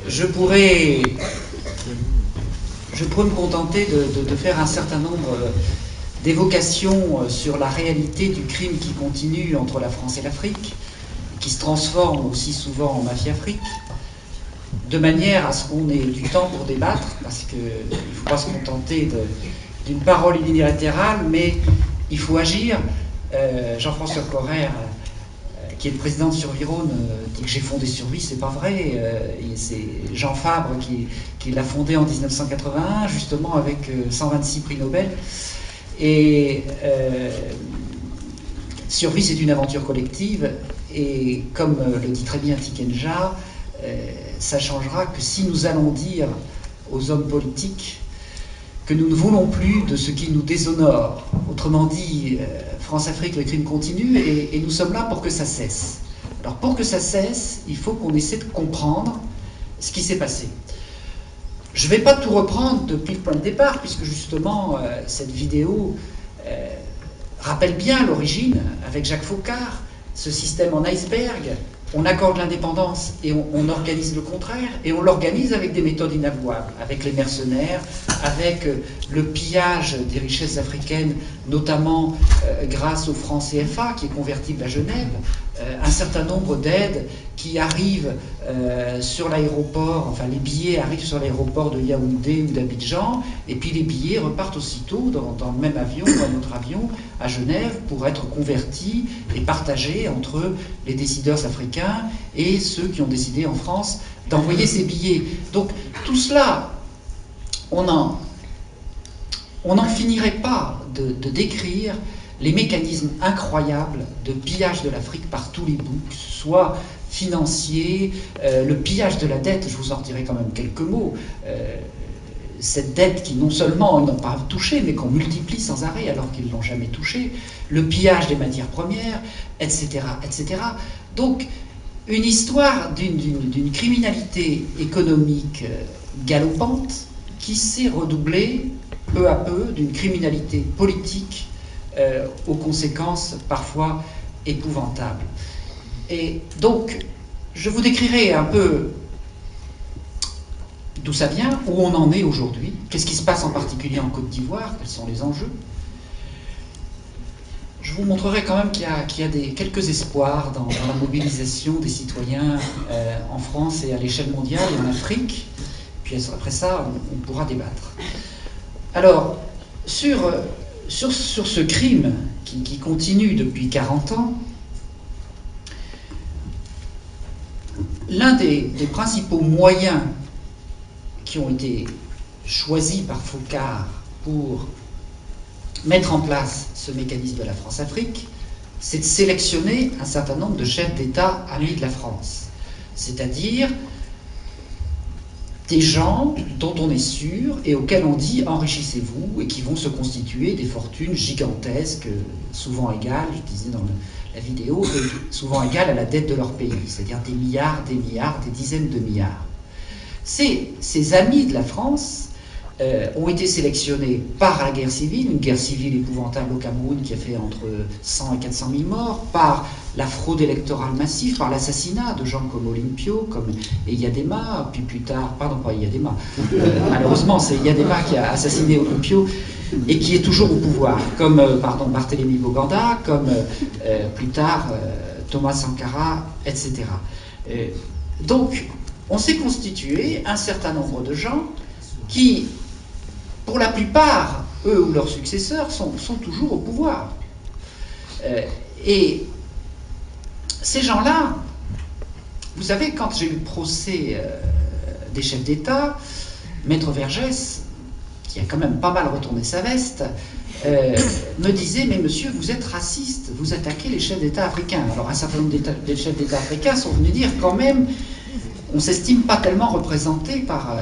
je pourrais me contenter de faire un certain nombre d'évocations sur la réalité du crime qui continue entre la France et l'Afrique, qui se transforme aussi souvent en mafia-Afrique, de manière à ce qu'on ait du temps pour débattre, parce qu'il ne faut pas se contenter d'une parole unilatérale, mais il faut agir. Jean-François Correr, qui est le président de Survirone, dit que j'ai fondé Survie, c'est pas vrai. C'est Jean Fabre qui l'a fondé en 1981, justement avec 126 prix Nobel. Et Survie, c'est une aventure collective, et comme le dit très bien Tikenja, ça changera que si nous allons dire aux hommes politiques que nous ne voulons plus de ce qui nous déshonore. Autrement dit, France-Afrique, le crime continue, et nous sommes là pour que ça cesse. Alors pour que ça cesse, il faut qu'on essaie de comprendre ce qui s'est passé. Je ne vais pas tout reprendre depuis le point de départ, puisque justement, cette vidéo rappelle bien l'origine, avec Jacques Faucard, ce système en iceberg. On accorde l'indépendance et on organise le contraire, et on l'organise avec des méthodes inavouables, avec les mercenaires, avec le pillage des richesses africaines, notamment grâce au franc CFA qui est convertible à Genève, un certain nombre d'aides qui arrivent sur l'aéroport, enfin les billets arrivent sur l'aéroport de Yaoundé ou d'Abidjan, et puis les billets repartent aussitôt dans le même avion, dans un autre avion, à Genève, pour être convertis et partagés entre les décideurs africains et ceux qui ont décidé en France d'envoyer ces billets. Donc tout cela, on n'en finirait pas de décrire les mécanismes incroyables de pillage de l'Afrique par tous les bouts, que ce soit financier, le pillage de la dette, je vous en dirai quand même quelques mots, cette dette qui non seulement ils n'ont pas touché, mais qu'on multiplie sans arrêt alors qu'ils ne l'ont jamais touché, le pillage des matières premières, etc., etc. Donc, une histoire d'une criminalité économique galopante qui s'est redoublée peu à peu d'une criminalité politique aux conséquences parfois épouvantables. Et donc, je vous décrirai un peu d'où ça vient, où on en est aujourd'hui, qu'est-ce qui se passe en particulier en Côte d'Ivoire, quels sont les enjeux. Je vous montrerai quand même qu'il y a quelques espoirs dans la mobilisation des citoyens en France et à l'échelle mondiale et en Afrique. Puis après ça, on pourra débattre. Alors, sur ce crime qui continue depuis 40 ans, l'un des principaux moyens qui ont été choisis par Faucard pour mettre en place ce mécanisme de la France-Afrique, c'est de sélectionner un certain nombre de chefs d'État amis de la France. C'est-à-dire des gens dont on est sûr et auxquels on dit enrichissez-vous, et qui vont se constituer des fortunes gigantesques, souvent égales, je disais dans la vidéo, souvent égales à la dette de leur pays, c'est-à-dire des milliards, des dizaines de milliards. Ces amis de la France ont été sélectionnés par la guerre civile, une guerre civile épouvantable au Cameroun qui a fait entre 100 et 400 000 morts, par la fraude électorale massive, par l'assassinat de gens comme Olympio, comme Eyadema, puis plus tard, pardon, pas Eyadema, malheureusement c'est Eyadema qui a assassiné Olympio et qui est toujours au pouvoir, comme Barthélemy Boganda, comme plus tard Thomas Sankara, etc. Donc, on s'est constitué un certain nombre de gens qui, pour la plupart, eux ou leurs successeurs, sont toujours au pouvoir. Et ces gens-là, vous savez, quand j'ai eu le procès des chefs d'État, Maître Vergès, qui a quand même pas mal retourné sa veste, me disait « Mais monsieur, vous êtes raciste, vous attaquez les chefs d'État africains. » Alors un certain nombre des chefs d'État africains sont venus dire quand même on ne s'estime pas tellement représenté par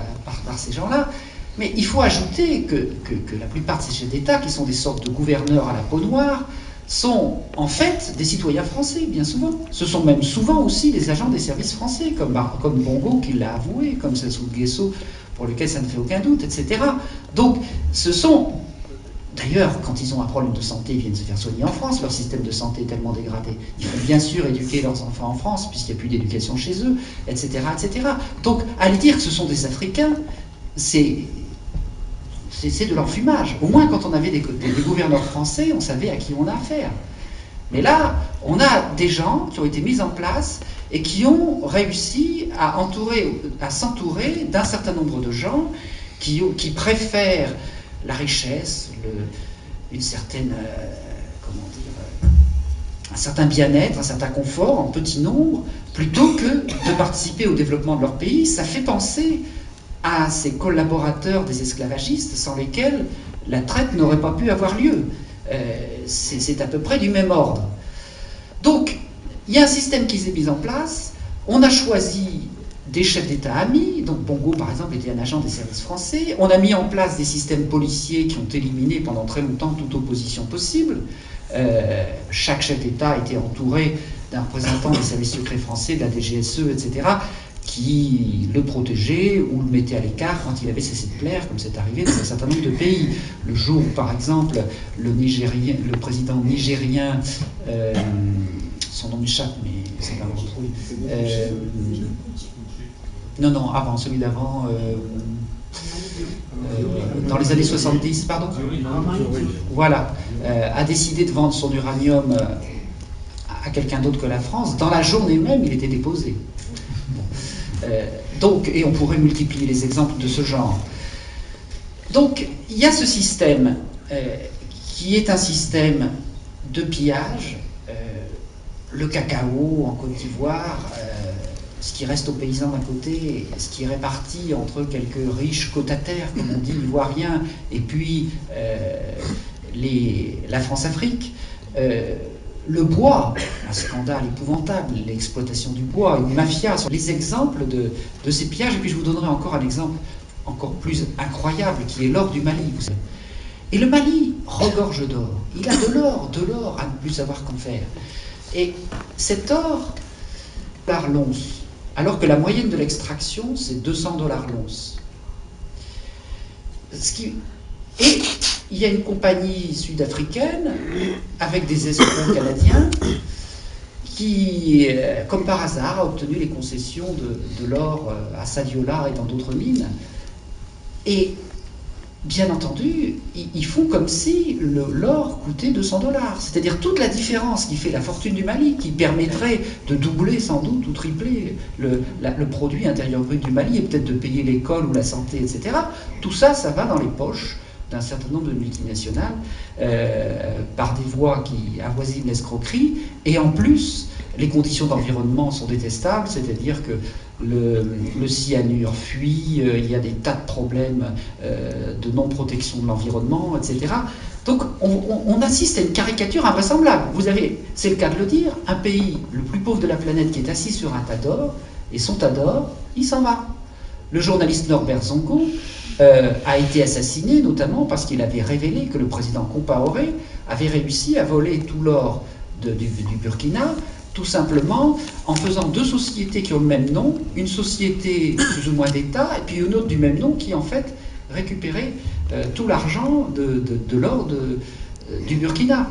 ces gens-là, mais il faut ajouter que la plupart de ces chefs d'État, qui sont des sortes de gouverneurs à la peau noire, sont en fait des citoyens français, bien souvent. Ce sont même souvent aussi des agents des services français, comme Bongo qui l'a avoué, comme Sassou Nguesso, pour lequel ça ne fait aucun doute, etc. Donc, ce sont D'ailleurs, quand ils ont un problème de santé, ils viennent se faire soigner en France. Leur système de santé est tellement dégradé. Il faut bien sûr éduquer leurs enfants en France, puisqu'il n'y a plus d'éducation chez eux, etc., etc. Donc, aller dire que ce sont des Africains, c'est de l'enfumage. Au moins, quand on avait des gouverneurs français, on savait à qui on a affaire. Mais là, on a des gens qui ont été mis en place et qui ont réussi à s'entourer d'un certain nombre de gens qui préfèrent la richesse, une certaine, un certain bien-être, un certain confort en petit nombre, plutôt que de participer au développement de leur pays. Ça fait penser à ces collaborateurs des esclavagistes sans lesquels la traite n'aurait pas pu avoir lieu. C'est à peu près du même ordre. Donc, il y a un système qui s'est mis en place. On a choisi des chefs d'État amis. Donc, Bongo, par exemple, était un agent des services français. On a mis en place des systèmes policiers qui ont éliminé pendant très longtemps toute opposition possible. Chaque chef d'État était entouré d'un représentant des services secrets français, de la DGSE, etc., qui le protégeait ou le mettait à l'écart quand il avait cessé de plaire, comme c'est arrivé dans un certain nombre de pays. Le jour où, par exemple, le président nigérien, son nom m'échappe, mais ça va me retrouver. Non, avant, celui d'avant, dans les années 70, pardon. Voilà, a décidé de vendre son uranium à quelqu'un d'autre que la France. Dans la journée même, il était déposé. Donc, et on pourrait multiplier les exemples de ce genre. Donc, il y a ce système qui est un système de pillage. Le cacao en Côte d'Ivoire, ce qui reste aux paysans d'un côté, ce qui est réparti entre quelques riches côtataires, comme on dit, ivoiriens, et puis la France-Afrique. Le bois, un scandale épouvantable, l'exploitation du bois, une mafia, sont les exemples de ces pillages. Et puis je vous donnerai encore un exemple encore plus incroyable, qui est l'or du Mali. Et le Mali regorge d'or. Il a de l'or à ne plus savoir qu'en faire. Et cet or, $, l'once, alors que la moyenne de l'extraction, c'est $200 l'once. Et il y a une compagnie sud-africaine avec des escrocs canadiens qui, comme par hasard, a obtenu les concessions de l'or à Sadiola et dans d'autres mines. Et bien entendu, ils font comme si l'or coûtait $200. C'est-à-dire toute la différence qui fait la fortune du Mali, qui permettrait de doubler sans doute ou tripler le produit intérieur brut du Mali et peut-être de payer l'école ou la santé, etc. Tout ça, ça va dans les poches d'un certain nombre de multinationales par des voies qui avoisinent l'escroquerie. Et en plus, les conditions d'environnement sont détestables, c'est-à-dire que le cyanure fuit, il y a des tas de problèmes de non-protection de l'environnement, etc. Donc on assiste à une caricature invraisemblable. Vous avez, c'est le cas de le dire, un pays le plus pauvre de la planète qui est assis sur un tas d'or, et son tas d'or, il s'en va. Le journaliste Norbert Zongo a été assassiné notamment parce qu'il avait révélé que le président Compaoré avait réussi à voler tout l'or du Burkina, tout simplement en faisant deux sociétés qui ont le même nom, une société plus ou moins d'État et puis une autre du même nom qui en fait récupérait tout l'argent de l'or du Burkina.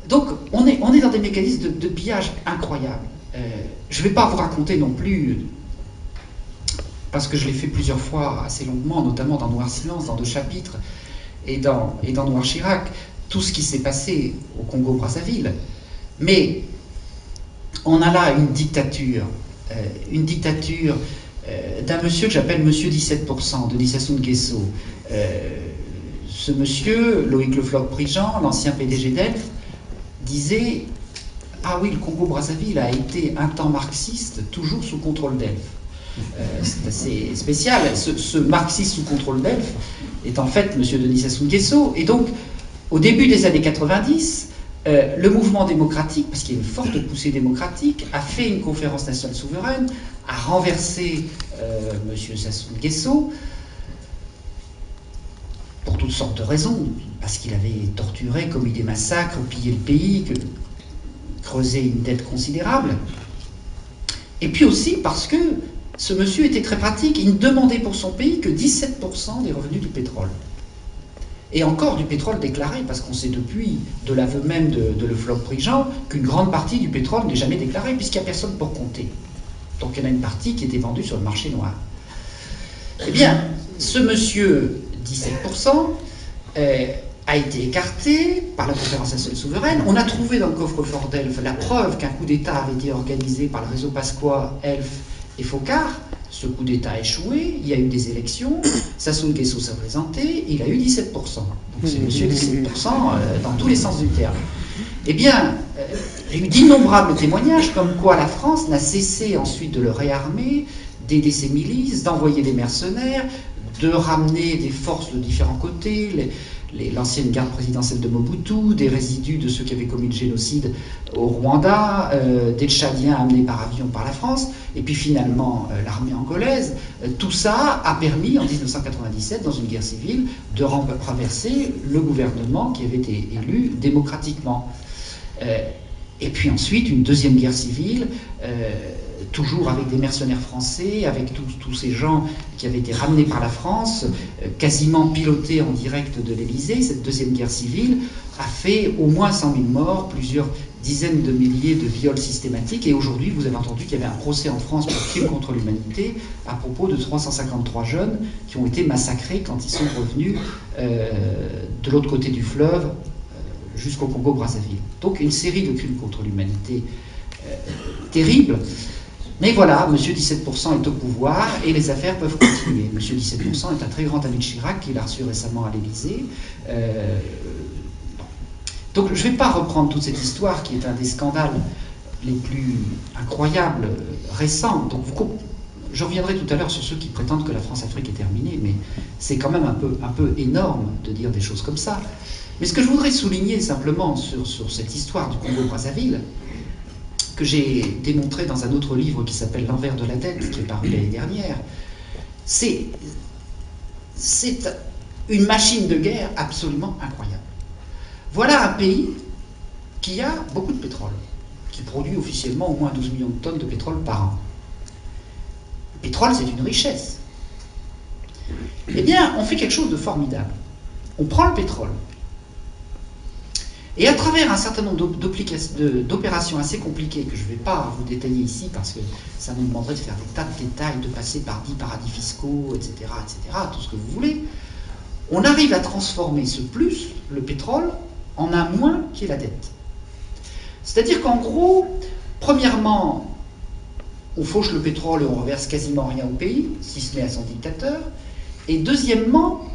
Donc on est dans des mécanismes de pillage incroyables. Je ne vais pas vous raconter non plus, parce que je l'ai fait plusieurs fois assez longuement, notamment dans Noir Silence, dans 2 chapitres, et dans Noir Chirac, tout ce qui s'est passé au Congo-Brazzaville. Mais on a là une dictature d'un monsieur que j'appelle Monsieur 17%, Denis Sassou Nguesso. Ce monsieur, Loïc Le Floch-Prigent, l'ancien PDG d'Elf, disait « Ah oui, le Congo-Brazzaville a été un temps marxiste, toujours sous contrôle d'Elf. » C'est assez spécial. Ce marxiste sous contrôle d'Elf est en fait M. Denis Sassou Nguesso. Et donc, au début des années 90, le mouvement démocratique, parce qu'il y a une forte poussée démocratique, a fait une conférence nationale souveraine, a renversé M. Sassou Nguesso pour toutes sortes de raisons, parce qu'il avait torturé, commis des massacres, pillé le pays, creusé une dette considérable, et puis aussi parce que ce monsieur était très pratique, il ne demandait pour son pays que 17% des revenus du pétrole. et encore du pétrole déclaré, parce qu'on sait depuis, de l'aveu même de Lefloc-Prigent, qu'une grande partie du pétrole n'est jamais déclarée, puisqu'il n'y a personne pour compter. Donc il y en a une partie qui était vendue sur le marché noir. Eh bien, ce monsieur, 17%, a été écarté par la conférence nationale souveraine. On a trouvé dans le coffre-fort d'Elf la preuve qu'un coup d'État avait été organisé par le réseau Pasqua, Elf et Focard. Ce coup d'État a échoué, il y a eu des élections, Sassou Nguesso s'est présenté, il a eu 17%. Donc c'est monsieur 17% dans tous les sens du terme. Eh bien, il y a eu d'innombrables témoignages comme quoi la France n'a cessé ensuite de le réarmer, d'aider ses milices, d'envoyer des mercenaires, de ramener des forces de différents côtés, l'ancienne garde présidentielle de Mobutu, des résidus de ceux qui avaient commis le génocide au Rwanda, des Tchadiens amenés par avion par la France, et puis finalement l'armée angolaise. Tout ça a permis, en 1997, dans une guerre civile, de renverser le gouvernement qui avait été élu démocratiquement. Et puis ensuite, une deuxième guerre civile, toujours avec des mercenaires français, avec tous ces gens qui avaient été ramenés par la France, quasiment pilotés en direct de l'Élysée. Cette deuxième guerre civile a fait au moins 100 000 morts, plusieurs dizaines de milliers de viols systématiques, et aujourd'hui vous avez entendu qu'il y avait un procès en France pour crime contre l'humanité à propos de 353 jeunes qui ont été massacrés quand ils sont revenus de l'autre côté du fleuve jusqu'au Congo-Brazzaville. Donc une série de crimes contre l'humanité terribles. Mais voilà, M. 17% est au pouvoir et les affaires peuvent continuer. M. 17% est un très grand ami de Chirac, qu'il a reçu récemment à l'Élysée. Donc je ne vais pas reprendre toute cette histoire qui est un des scandales les plus incroyables récents. Donc je reviendrai tout à l'heure sur ceux qui prétendent que la France-Afrique est terminée, mais c'est quand même un peu énorme de dire des choses comme ça. Mais ce que je voudrais souligner simplement sur cette histoire du Congo-Brazzaville, que j'ai démontré dans un autre livre qui s'appelle L'envers de la dette, qui est paru l'année dernière, c'est une machine de guerre absolument incroyable. Voilà un pays qui a beaucoup de pétrole, qui produit officiellement au moins 12 millions de tonnes de pétrole par an. Le pétrole, c'est une richesse. Eh bien, on fait quelque chose de formidable. On prend le pétrole, et à travers un certain nombre d'opérations assez compliquées, que je ne vais pas vous détailler ici, parce que ça nous demanderait de faire des tas de détails, de passer par 10 paradis fiscaux, etc., tout ce que vous voulez, on arrive à transformer ce plus, le pétrole, en un moins qui est la dette. C'est-à-dire qu'en gros, premièrement, on fauche le pétrole et on reverse quasiment rien au pays, si ce n'est à son dictateur, et deuxièmement,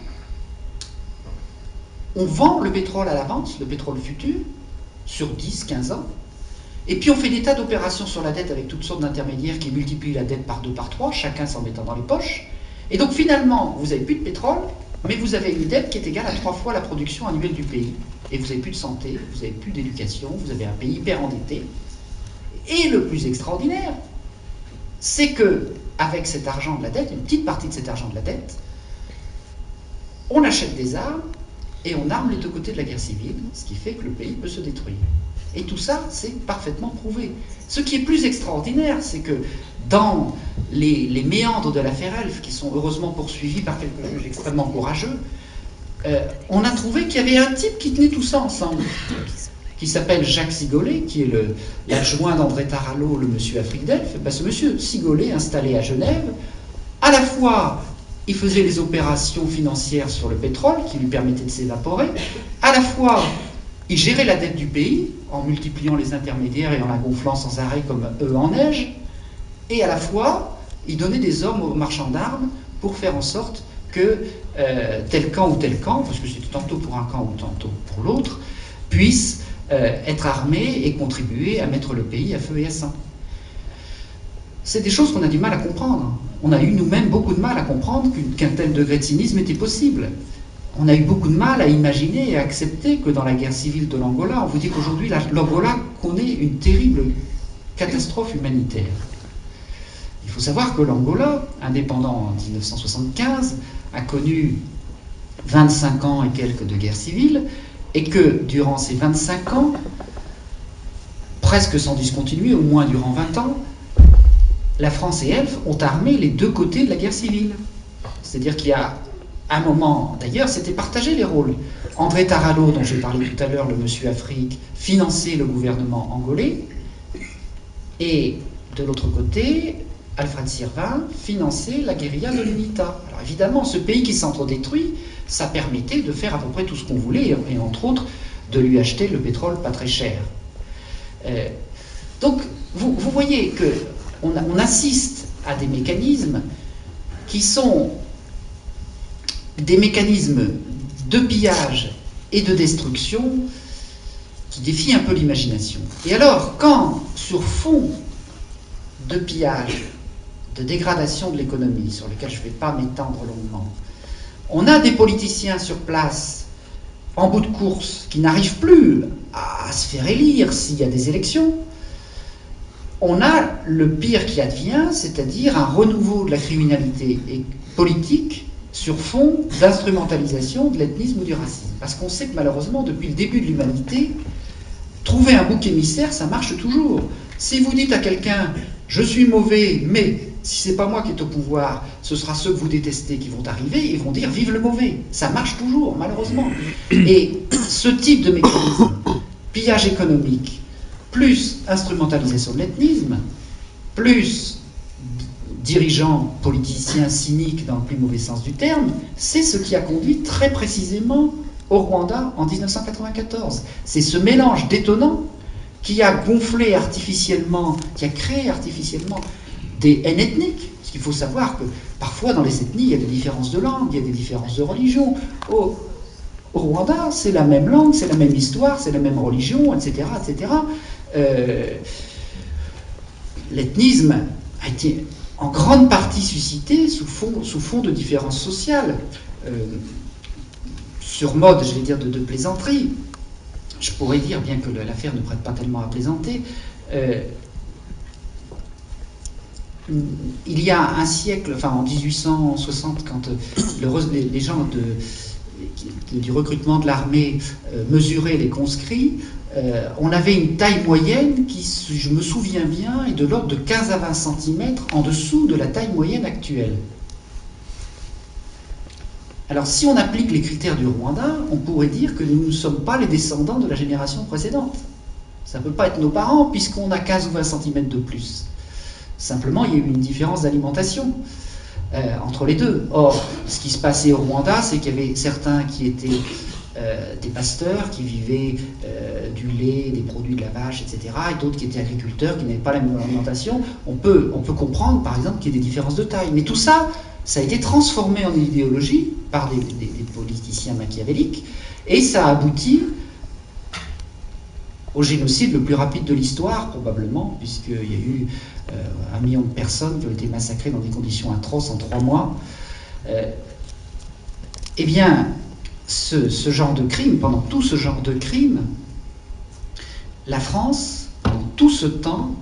on vend le pétrole à l'avance, le pétrole futur, sur 10, 15 ans, et puis on fait des tas d'opérations sur la dette avec toutes sortes d'intermédiaires qui multiplient la dette par 2, par 3, chacun s'en mettant dans les poches, et donc finalement, vous n'avez plus de pétrole, mais vous avez une dette qui est égale à 3 fois la production annuelle du pays, et vous n'avez plus de santé, vous n'avez plus d'éducation, vous avez un pays hyper endetté, et le plus extraordinaire, c'est que avec cet argent de la dette, une petite partie de cet argent de la dette, on achète des armes, et on arme les deux côtés de la guerre civile, ce qui fait que le pays peut se détruire. Et tout ça, c'est parfaitement prouvé. Ce qui est plus extraordinaire, c'est que dans les méandres de l'affaire Elf, qui sont heureusement poursuivis par quelques juges extrêmement courageux, on a trouvé qu'il y avait un type qui tenait tout ça ensemble, qui s'appelle Jacques Sigolet, qui est l'adjoint d'André Tarallo, le monsieur Afrique d'Elf. Ce monsieur Sigolet, installé à Genève, à la fois il faisait les opérations financières sur le pétrole qui lui permettaient de s'évaporer. À la fois, il gérait la dette du pays en multipliant les intermédiaires et en la gonflant sans arrêt comme eux en neige. Et à la fois, il donnait des ordres aux marchands d'armes pour faire en sorte que tel camp ou tel camp, parce que c'était tantôt pour un camp ou tantôt pour l'autre, puisse être armé et contribuer à mettre le pays à feu et à sang. C'est des choses qu'on a du mal à comprendre. On a eu nous-mêmes beaucoup de mal à comprendre qu'un tel degré de cynisme était possible. On a eu beaucoup de mal à imaginer et à accepter que dans la guerre civile de l'Angola, on vous dit qu'aujourd'hui l'Angola connaît une terrible catastrophe humanitaire. Il faut savoir que l'Angola, indépendant en 1975, a connu 25 ans et quelques de guerre civile, et que durant ces 25 ans, presque sans discontinuer, au moins durant 20 ans, la France et Elf ont armé les deux côtés de la guerre civile. C'est-à-dire qu'il y a à un moment, d'ailleurs, c'était partagé les rôles. André Tarallo, dont j'ai parlé tout à l'heure, le Monsieur Afrique, finançait le gouvernement angolais, et de l'autre côté, Alfred Sirvin finançait la guérilla de l'UNITA. Alors évidemment, ce pays qui s'entre-détruit, ça permettait de faire à peu près tout ce qu'on voulait, et entre autres, de lui acheter le pétrole pas très cher. Donc, vous voyez qu'on assiste à des mécanismes qui sont des mécanismes de pillage et de destruction qui défient un peu l'imagination. Et alors, quand, sur fond de pillage, de dégradation de l'économie, sur lequel je ne vais pas m'étendre longuement, on a des politiciens sur place, en bout de course, qui n'arrivent plus à se faire élire s'il y a des élections, on a le pire qui advient, c'est-à-dire un renouveau de la criminalité politique sur fond d'instrumentalisation de l'ethnisme ou du racisme. Parce qu'on sait que malheureusement, depuis le début de l'humanité, trouver un bouc émissaire, ça marche toujours. Si vous dites à quelqu'un « je suis mauvais, mais si c'est pas moi qui est au pouvoir, ce sera ceux que vous détestez qui vont arriver, ils vont dire « vive le mauvais ». Ça marche toujours, malheureusement. Et ce type de mécanisme, pillage économique, plus instrumentalisation de l'ethnisme, plus dirigeants politiciens cyniques dans le plus mauvais sens du terme, c'est ce qui a conduit très précisément au Rwanda en 1994. C'est ce mélange détonnant qui a gonflé artificiellement, qui a créé artificiellement des haines ethniques. Parce qu'il faut savoir que parfois dans les ethnies, il y a des différences de langue, il y a des différences de religion. Au Rwanda, c'est la même langue, c'est la même histoire, c'est la même religion, etc. etc. L'ethnisme a été en grande partie suscité sous fond de différences sociales, sur mode, je vais dire, de plaisanterie. Je pourrais dire, bien que l'affaire ne prête pas tellement à plaisanter, il y a un siècle, enfin en 1860, quand les gens du recrutement de l'armée mesuraient les conscrits, on avait une taille moyenne qui, je me souviens bien, est de l'ordre de 15 à 20 cm en dessous de la taille moyenne actuelle. Alors si on applique les critères du Rwanda, on pourrait dire que nous ne sommes pas les descendants de la génération précédente. Ça ne peut pas être nos parents puisqu'on a 15 ou 20 cm de plus. Simplement, il y a eu une différence d'alimentation entre les deux. Or, ce qui se passait au Rwanda, c'est qu'il y avait certains qui étaient des pasteurs, qui vivaient du lait, des produits de la vache, etc., et d'autres qui étaient agriculteurs, qui n'avaient pas la même alimentation. On peut comprendre, par exemple, qu'il y ait des différences de taille. Mais tout ça, ça a été transformé en idéologie par des politiciens machiavéliques, et ça a abouti au génocide le plus rapide de l'histoire, probablement, puisqu'il y a eu 1 million de personnes qui ont été massacrées dans des conditions atroces en 3 mois. Eh bien, ce genre de crime, pendant tout ce genre de crime, la France, pendant tout ce temps,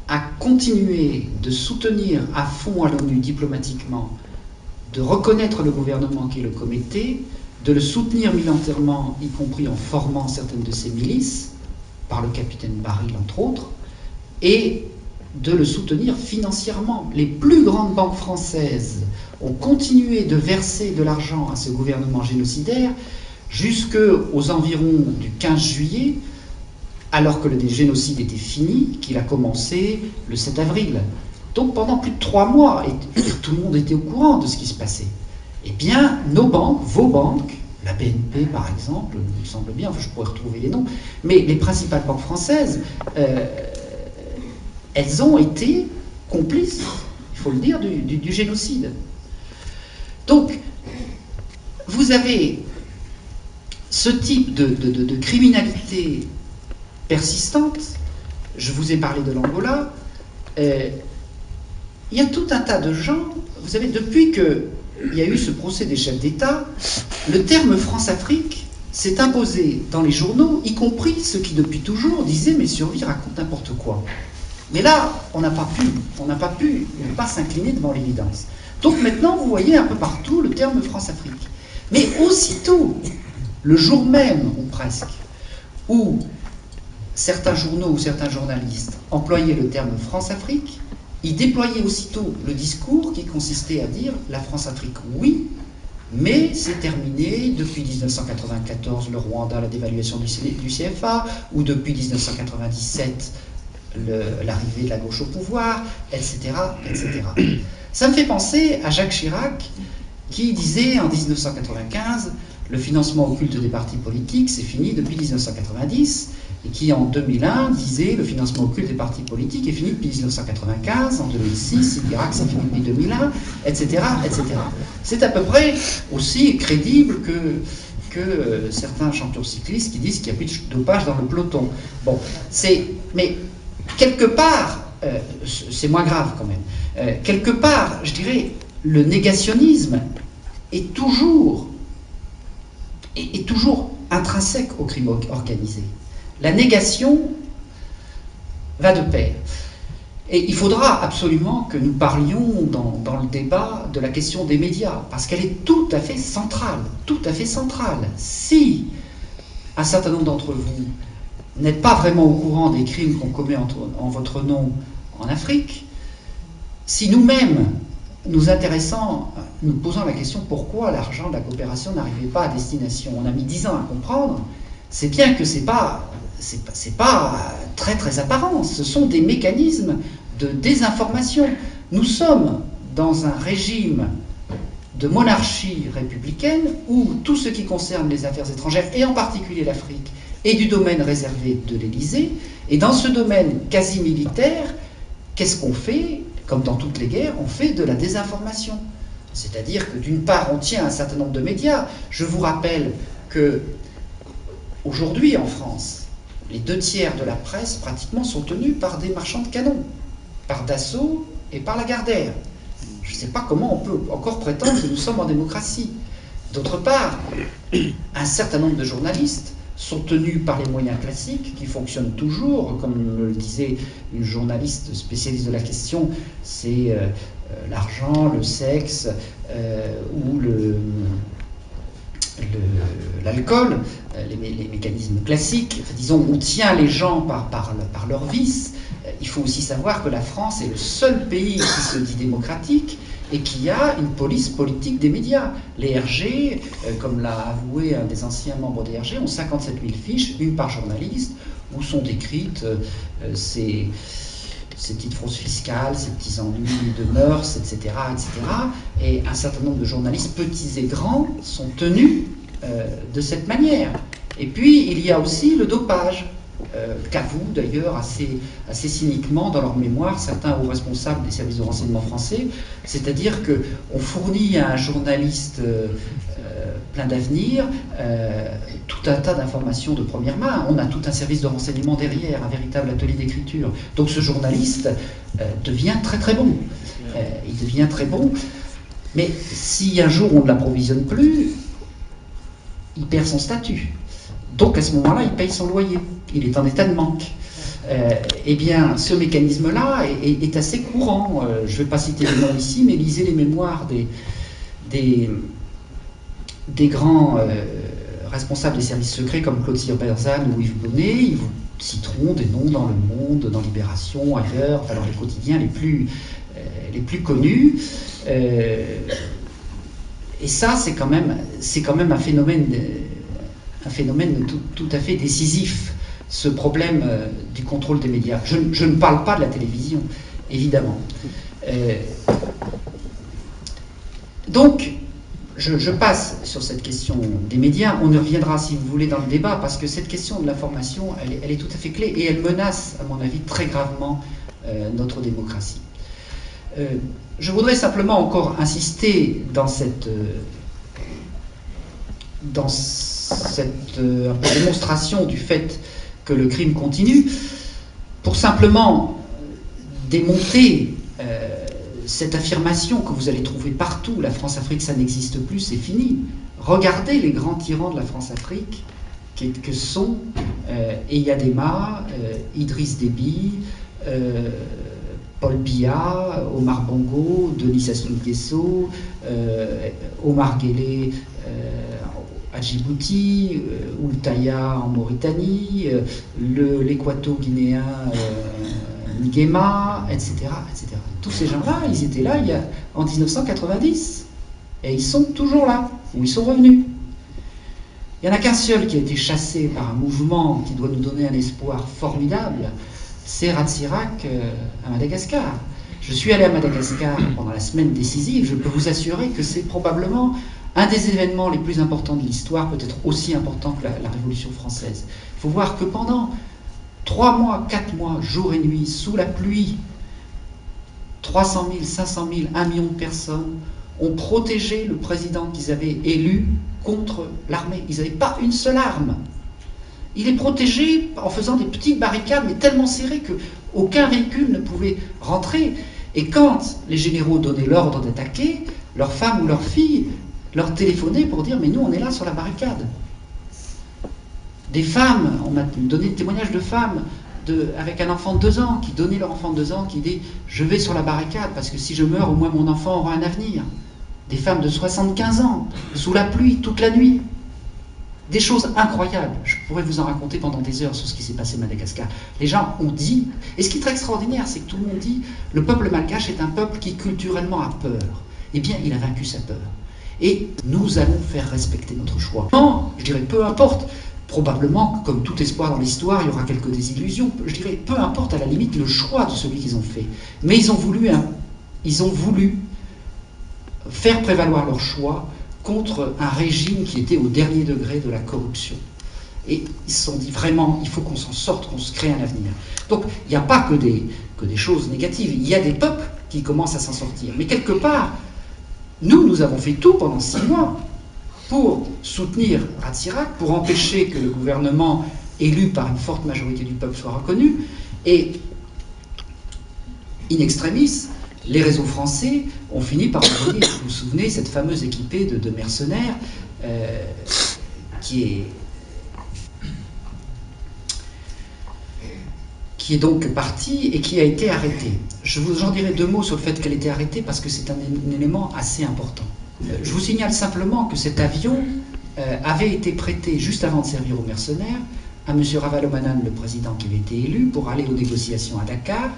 a continué de soutenir à fond à l'ONU diplomatiquement, de reconnaître le gouvernement qui le commettait, de le soutenir militairement, y compris en formant certaines de ses milices, par le capitaine Baril entre autres, et de le soutenir financièrement. Les plus grandes banques françaises ont continué de verser de l'argent à ce gouvernement génocidaire jusqu'aux environs du 15 juillet, alors que le génocide était fini, qu'il a commencé le 7 avril. Donc pendant plus de 3 mois, et tout le monde était au courant de ce qui se passait. Eh bien, nos banques, vos banques, la BNP par exemple, il me semble bien, enfin, je pourrais retrouver les noms, mais les principales banques françaises, elles ont été complices, il faut le dire, du génocide. Donc, vous avez ce type de criminalité persistante. Je vous ai parlé de l'Angola. Il y a tout un tas de gens, vous savez, depuis qu'il y a eu ce procès des chefs d'État, le terme France-Afrique s'est imposé dans les journaux, y compris ceux qui depuis toujours disaient « mais Survie raconte n'importe quoi ». Mais là, on n'a pas pu ne pas s'incliner devant l'évidence. Donc maintenant, vous voyez un peu partout le terme France-Afrique. Mais aussitôt, le jour même, ou presque, où certains journaux ou certains journalistes employaient le terme France-Afrique, ils déployaient aussitôt le discours qui consistait à dire la France-Afrique, oui, Mais c'est terminé depuis 1994, le Rwanda, la dévaluation du CFA, ou depuis 1997, l'arrivée de la gauche au pouvoir, etc., etc. Ça me fait penser à Jacques Chirac, qui disait en 1995 « Le financement occulte des partis politiques, c'est fini depuis 1990 », et qui en 2001 disait « Le financement occulte des partis politiques est fini depuis 1995, en 2006, il dira que c'est fini depuis 2001, etc. etc. » C'est à peu près aussi crédible que certains champions cyclistes qui disent qu'il n'y a plus de dopage dans le peloton. Bon, mais quelque part, c'est moins grave quand même, quelque part, je dirais, le négationnisme est toujours intrinsèque au crime organisé. La négation va de pair. Et il faudra absolument que nous parlions dans le débat de la question des médias, parce qu'elle est tout à fait centrale, tout à fait centrale. Si un certain nombre d'entre vous n'êtes pas vraiment au courant des crimes qu'on commet en votre nom en Afrique, si nous-mêmes nous intéressant, nous posant la question pourquoi l'argent de la coopération n'arrivait pas à destination. On a mis 10 ans à comprendre, c'est bien que c'est pas très très apparent, ce sont des mécanismes de désinformation. Nous sommes dans un régime de monarchie républicaine où tout ce qui concerne les affaires étrangères, et en particulier l'Afrique, est du domaine réservé de l'Élysée, et dans ce domaine quasi militaire, qu'est-ce qu'on fait? Comme dans toutes les guerres, on fait de la désinformation. C'est-à-dire que d'une part, on tient un certain nombre de médias. Je vous rappelle que aujourd'hui en France, les 2/3 de la presse pratiquement sont tenus par des marchands de canons, par Dassault et par Lagardère. Je ne sais pas comment on peut encore prétendre que nous sommes en démocratie. D'autre part, un certain nombre de journalistes sont tenus par les moyens classiques qui fonctionnent toujours, comme le disait une journaliste spécialiste de la question, c'est l'argent, le sexe ou l'alcool, les mécanismes classiques. Disons, on tient les gens par leur vice. Il faut aussi savoir que la France est le seul pays qui se dit démocratique et qui a une police politique des médias. Les RG, comme l'a avoué un des anciens membres des RG, ont 57 000 fiches, une par journaliste, où sont décrites ces petites fraudes fiscales, ces petits ennuis de mœurs, etc., etc. Et un certain nombre de journalistes, petits et grands, sont tenus de cette manière. Et puis, il y a aussi le dopage, qu'avouent d'ailleurs assez cyniquement dans leur mémoire certains hauts responsables des services de renseignement français, c'est-à-dire qu'on fournit à un journaliste plein d'avenir tout un tas d'informations de première main. On a tout un service de renseignement derrière, un véritable atelier d'écriture. Donc ce journaliste devient très très bon. Il devient très bon, mais si un jour on ne l'approvisionne plus, il perd son statut. Donc à ce moment-là, il paye son loyer. Il est en état de manque. Eh bien, ce mécanisme-là est assez courant. Je ne vais pas citer les noms ici, mais lisez les mémoires des grands responsables des services secrets comme Claude Sir-Berzane ou Yves Bonnet. Ils vous citeront des noms dans Le Monde, dans Libération, ailleurs, enfin dans les quotidiens les plus connus. Et ça, c'est quand même un phénomène tout à fait décisif, ce problème du contrôle des médias. Je ne parle pas de la télévision, évidemment. Donc, je passe sur cette question des médias. On y reviendra, si vous voulez, dans le débat, parce que cette question de l'information, elle est tout à fait clé, et elle menace, à mon avis, très gravement notre démocratie. Je voudrais simplement encore insister dans cette démonstration du fait que le crime continue, pour simplement démonter cette affirmation que vous allez trouver partout: la France-Afrique, ça n'existe plus, c'est fini. Regardez les grands tyrans de la France-Afrique que sont Eyad Emma, Idriss Déby, Paul Biya, Omar Bongo, Denis Sassou Nguesso, Omar Guelleh à Djibouti, Oultaya en Mauritanie, l'équato-guinéen Nguema, etc., etc. Tous ces gens-là, ils étaient là en 1990. Et ils sont toujours là, ou ils sont revenus. Il n'y en a qu'un seul qui a été chassé par un mouvement qui doit nous donner un espoir formidable, c'est Ratsirach à Madagascar. Je suis allé à Madagascar pendant la semaine décisive, je peux vous assurer que c'est probablement un des événements les plus importants de l'histoire, peut-être aussi important que la Révolution française. Il faut voir que pendant 3 mois, 4 mois, jour et nuit, sous la pluie, 300 000, 500 000, 1 million de personnes ont protégé le président qu'ils avaient élu contre l'armée. Ils n'avaient pas une seule arme. Il est protégé en faisant des petites barricades, mais tellement serrées qu'aucun véhicule ne pouvait rentrer. Et quand les généraux donnaient l'ordre d'attaquer, leurs femmes ou leurs filles leur téléphonaient pour dire « mais nous, on est là sur la barricade ». Des femmes, on m'a donné des témoignages de femmes avec un enfant de 2 ans, qui donnait leur enfant de 2 ans, qui dit « je vais sur la barricade, parce que si je meurs, au moins mon enfant aura un avenir ». Des femmes de 75 ans, sous la pluie, toute la nuit. Des choses incroyables. Je pourrais vous en raconter pendant des heures sur ce qui s'est passé à Madagascar. Les gens ont dit, et ce qui est très extraordinaire, c'est que tout le monde dit, le peuple malgache est un peuple qui culturellement a peur. Eh bien, il a vaincu sa peur. Et nous allons faire respecter notre choix. Non, je dirais, peu importe. Probablement, comme tout espoir dans l'histoire, il y aura quelques désillusions. Je dirais, peu importe à la limite le choix de celui qu'ils ont fait. Mais ils ont voulu faire prévaloir leur choix contre un régime qui était au dernier degré de la corruption. Et ils se sont dit vraiment, il faut qu'on s'en sorte, qu'on se crée un avenir. Donc, il n'y a pas que des choses négatives, il y a des peuples qui commencent à s'en sortir. Mais quelque part, nous avons fait tout pendant 6 mois pour soutenir Ratsirach, pour empêcher que le gouvernement élu par une forte majorité du peuple soit reconnu. Et, in extremis, les réseaux français ont fini par envoyer, vous vous souvenez, cette fameuse équipée de mercenaires qui est donc partie et qui a été arrêtée. J'en dirai 2 mots sur le fait qu'elle était arrêtée parce que c'est un élément assez important. Je vous signale simplement que cet avion avait été prêté juste avant de servir aux mercenaires à M. Ravalomanana, le président qui avait été élu, pour aller aux négociations à Dakar.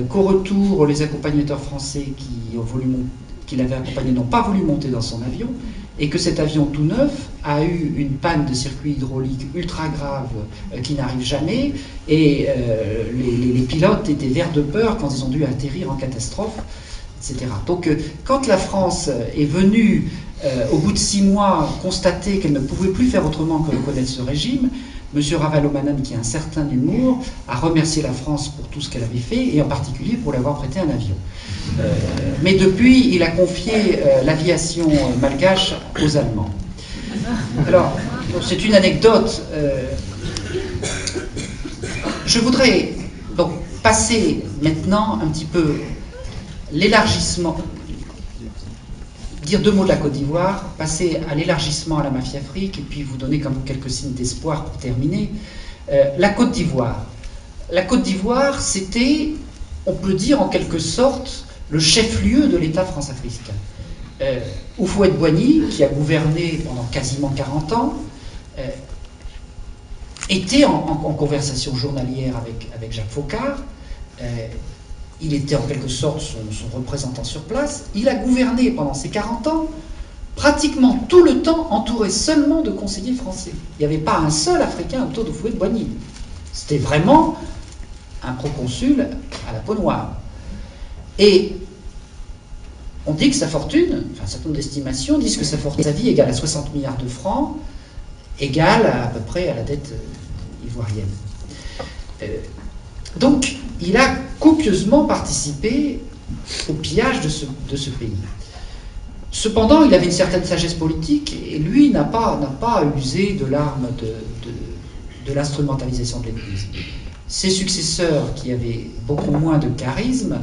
Qu'au retour, les accompagnateurs français qui l'avaient accompagné n'ont pas voulu monter dans son avion, et que cet avion tout neuf a eu une panne de circuit hydraulique ultra grave qui n'arrive jamais, et les pilotes étaient verts de peur quand ils ont dû atterrir en catastrophe, etc. Donc quand la France est venue, au bout de 6 mois, constater qu'elle ne pouvait plus faire autrement que reconnaître ce régime, M. Ravalomanana, qui a un certain humour, a remercié la France pour tout ce qu'elle avait fait, et en particulier pour lui avoir prêté un avion. Mais depuis, il a confié l'aviation malgache aux Allemands. Alors, c'est une anecdote. Je voudrais donc passer maintenant un petit peu l'élargissement, dire 2 mots de la Côte d'Ivoire, passer à l'élargissement à la mafia afrique, et puis vous donner comme quelques signes d'espoir pour terminer. La Côte d'Ivoire. La Côte d'Ivoire, c'était, on peut dire en quelque sorte, le chef-lieu de l'État france-africain. Houphouët-Boigny, qui a gouverné pendant quasiment 40 ans, était en conversation journalière avec Jacques Foccart. Il était en quelque sorte son représentant sur place. Il a gouverné pendant ces 40 ans, pratiquement tout le temps entouré seulement de conseillers français. Il n'y avait pas un seul Africain autour de Houphouët-Boigny. C'était vraiment un proconsul à la peau noire. Et on dit que sa fortune, enfin un certain nombre d'estimations disent que sa fortune, sa vie égale à 60 milliards de francs, égale à peu près à la dette ivoirienne. Donc, il a copieusement participé au pillage de ce pays. Cependant, il avait une certaine sagesse politique, et lui n'a pas usé de l'arme de l'instrumentalisation de l'Église. Ses successeurs, qui avaient beaucoup moins de charisme,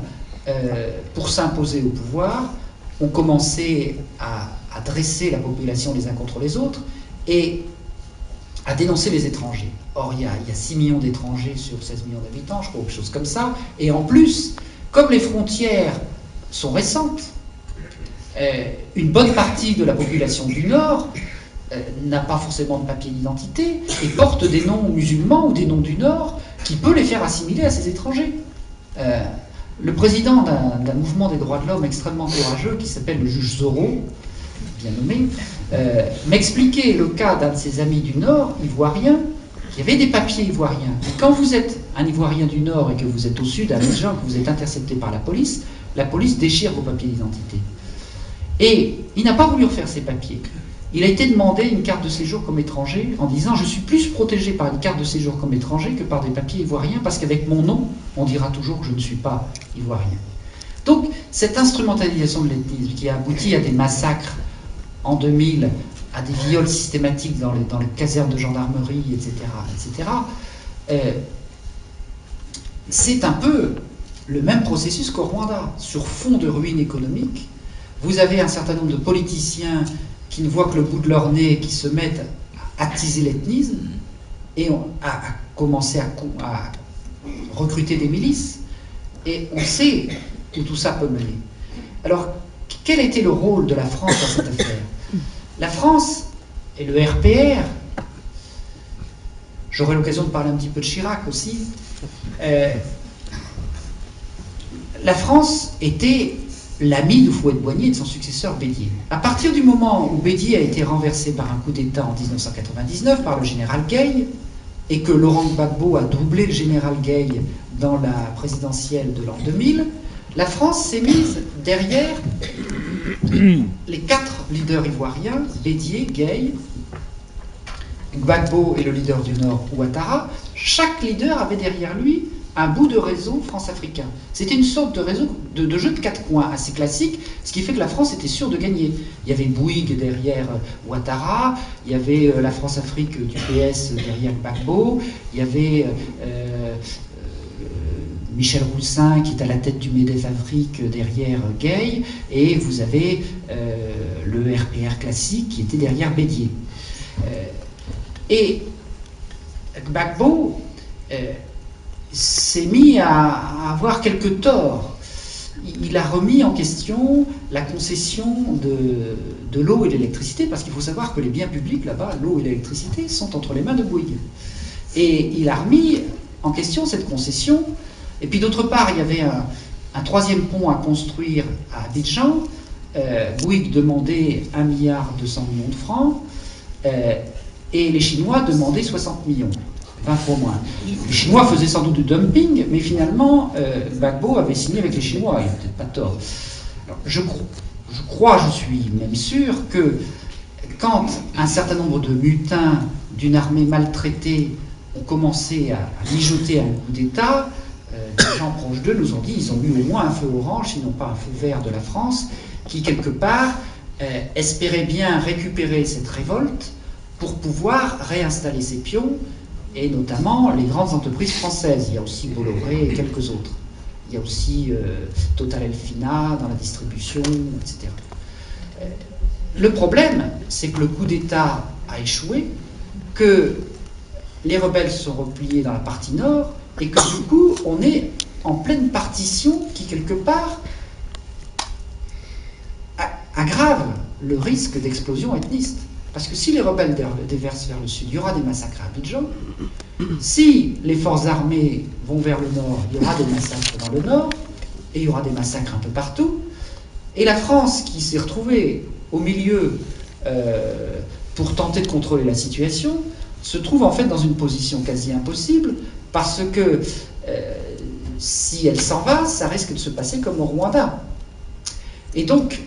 pour s'imposer au pouvoir, ont commencé à dresser la population les uns contre les autres, et à dénoncer les étrangers. Or, il y a 6 millions d'étrangers sur 16 millions d'habitants, je crois, quelque chose comme ça. Et en plus, comme les frontières sont récentes, une bonne partie de la population du Nord n'a pas forcément de papier d'identité et porte des noms musulmans ou des noms du Nord qui peut les faire assimiler à ces étrangers. Le président d'un mouvement des droits de l'homme extrêmement courageux, qui s'appelle le juge Zoro, bien nommé, m'expliquait le cas d'un de ses amis du Nord, ivoirien, qui avait des papiers ivoiriens. Et quand vous êtes un Ivoirien du Nord et que vous êtes au sud, à Abidjan, que vous êtes intercepté par la police déchire vos papiers d'identité. Et il n'a pas voulu refaire ses papiers. Il a été demandé une carte de séjour comme étranger en disant « Je suis plus protégé par une carte de séjour comme étranger que par des papiers ivoiriens parce qu'avec mon nom, on dira toujours que je ne suis pas ivoirien. » Donc, cette instrumentalisation de l'ethnisme qui a abouti à des massacres en 2000, à des viols systématiques dans les casernes de gendarmerie, etc., c'est un peu le même processus qu'au Rwanda. Sur fond de ruines économiques, vous avez un certain nombre de politiciens qui ne voient que le bout de leur nez, qui se mettent à attiser l'ethnisme et à commencer à recruter des milices. Et on sait où tout ça peut mener. Alors, quel était le rôle de la France dans cette affaire? La France et le RPR, j'aurai l'occasion de parler un petit peu de Chirac aussi, la France était l'ami de Houphouët-Boigny et de son successeur Bédier. À partir du moment où Bédier a été renversé par un coup d'État en 1999 par le général Gueye, et que Laurent Gbagbo a doublé le général Gueye dans la présidentielle de l'an 2000, la France s'est mise derrière les 4 leaders ivoiriens, Bédier, Gueye, Gbagbo et le leader du Nord, Ouattara. Chaque leader avait derrière lui un bout de réseau France-africain. C'était une sorte de réseau de jeu de 4 coins assez classique, ce qui fait que la France était sûre de gagner. Il y avait Bouygues derrière Ouattara, il y avait la France-Afrique du PS derrière Gbagbo, il y avait Michel Roussin qui est à la tête du MEDEF Afrique derrière Gueye, et vous avez le RPR classique qui était derrière Bédier. Et Gbagbo s'est mis à avoir quelques torts. Il a remis en question la concession de l'eau et de l'électricité, parce qu'il faut savoir que les biens publics là-bas, l'eau et l'électricité, sont entre les mains de Bouygues. Et il a remis en question cette concession. Et puis d'autre part, il y avait un troisième pont à construire à Abidjan. Bouygues demandait 1,2 milliard de francs, et les Chinois demandaient 60 millions. 20 fois moins. Les Chinois faisaient sans doute du dumping, mais finalement, Gbagbo avait signé avec les Chinois, il n'a peut-être pas tort. Alors, je suis même sûr que quand un certain nombre de mutins d'une armée maltraitée ont commencé à mijoter un coup d'État, des gens proches d'eux nous ont dit qu'ils ont eu au moins un feu orange, sinon pas un feu vert de la France, qui quelque part espérait bien récupérer cette révolte pour pouvoir réinstaller ses pions, et notamment les grandes entreprises françaises. Il y a aussi Bolloré et quelques autres. Il y a aussi Total Elfina dans la distribution, etc. Le problème, c'est que le coup d'État a échoué, que les rebelles se sont repliés dans la partie nord, et que du coup, on est en pleine partition qui, quelque part, aggrave le risque d'explosion ethniste. Parce que si les rebelles déversent vers le sud, il y aura des massacres à Abidjan. Si les forces armées vont vers le nord, il y aura des massacres dans le nord, et il y aura des massacres un peu partout. Et la France, qui s'est retrouvée au milieu pour tenter de contrôler la situation, se trouve en fait dans une position quasi impossible, parce que si elle s'en va, ça risque de se passer comme au Rwanda. Et donc,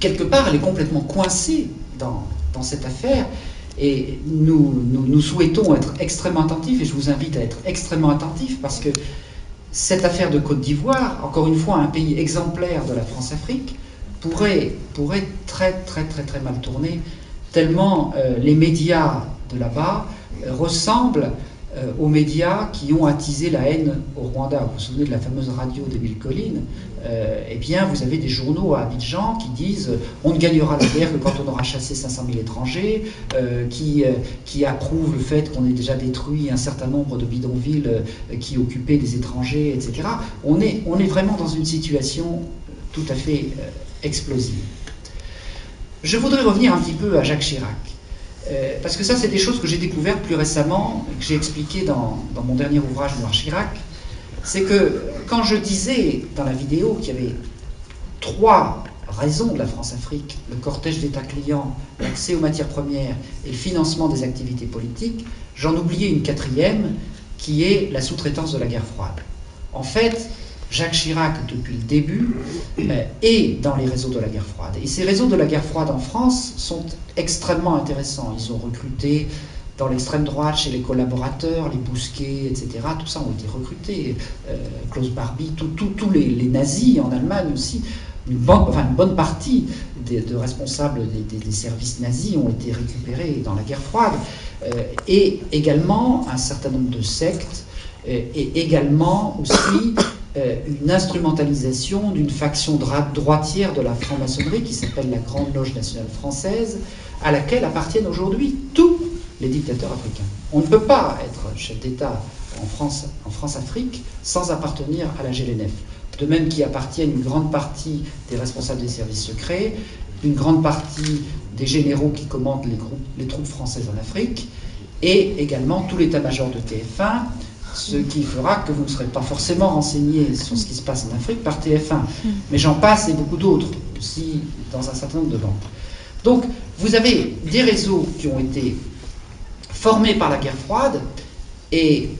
quelque part, elle est complètement coincée dans cette affaire, et nous souhaitons être extrêmement attentifs, et je vous invite à être extrêmement attentifs, parce que cette affaire de Côte d'Ivoire, encore une fois un pays exemplaire de la France-Afrique, pourrait très mal tourner, tellement les médias de là-bas ressemblent aux médias qui ont attisé la haine au Rwanda. Vous vous souvenez de la fameuse radio d'Émile Colline? Eh bien, vous avez des journaux à Abidjan qui disent « on ne gagnera la guerre que quand on aura chassé 500 000 étrangers », qui approuvent le fait qu'on ait déjà détruit un certain nombre de bidonvilles qui occupaient des étrangers, etc. On est vraiment dans une situation tout à fait explosive. Je voudrais revenir un petit peu à Jacques Chirac. Parce que ça, c'est des choses que j'ai découvertes plus récemment, que j'ai expliquées dans mon dernier ouvrage Noir Chirac. C'est que quand je disais dans la vidéo qu'il y avait 3 raison de la France-Afrique, le cortège d'États clients, l'accès aux matières premières et le financement des activités politiques, j'en oubliais une quatrième, qui est la sous-traitance de la guerre froide. En fait, Jacques Chirac, depuis le début, est dans les réseaux de la guerre froide. Et ces réseaux de la guerre froide en France sont extrêmement intéressants. Ils ont recruté dans l'extrême droite, chez les collaborateurs, les Bousquet, etc. Tout ça ont été recrutés. Klaus Barbie, tous les nazis en Allemagne aussi. Une bonne partie de responsables des services nazis ont été récupérés dans la guerre froide. Et également un certain nombre de sectes, et également aussi une instrumentalisation d'une faction droitière de la franc-maçonnerie qui s'appelle la Grande Loge nationale française, à laquelle appartiennent aujourd'hui tous les dictateurs africains. On ne peut pas être chef d'État en France-Afrique sans appartenir à la GLNF. De même qu'y appartiennent une grande partie des responsables des services secrets, une grande partie des généraux qui commandent les troupes françaises en Afrique, et également tout l'état-major de TF1, ce qui fera que vous ne serez pas forcément renseigné sur ce qui se passe en Afrique par TF1. Mais j'en passe et beaucoup d'autres aussi dans un certain nombre de banques. Donc vous avez des réseaux qui ont été formés par la guerre froide, et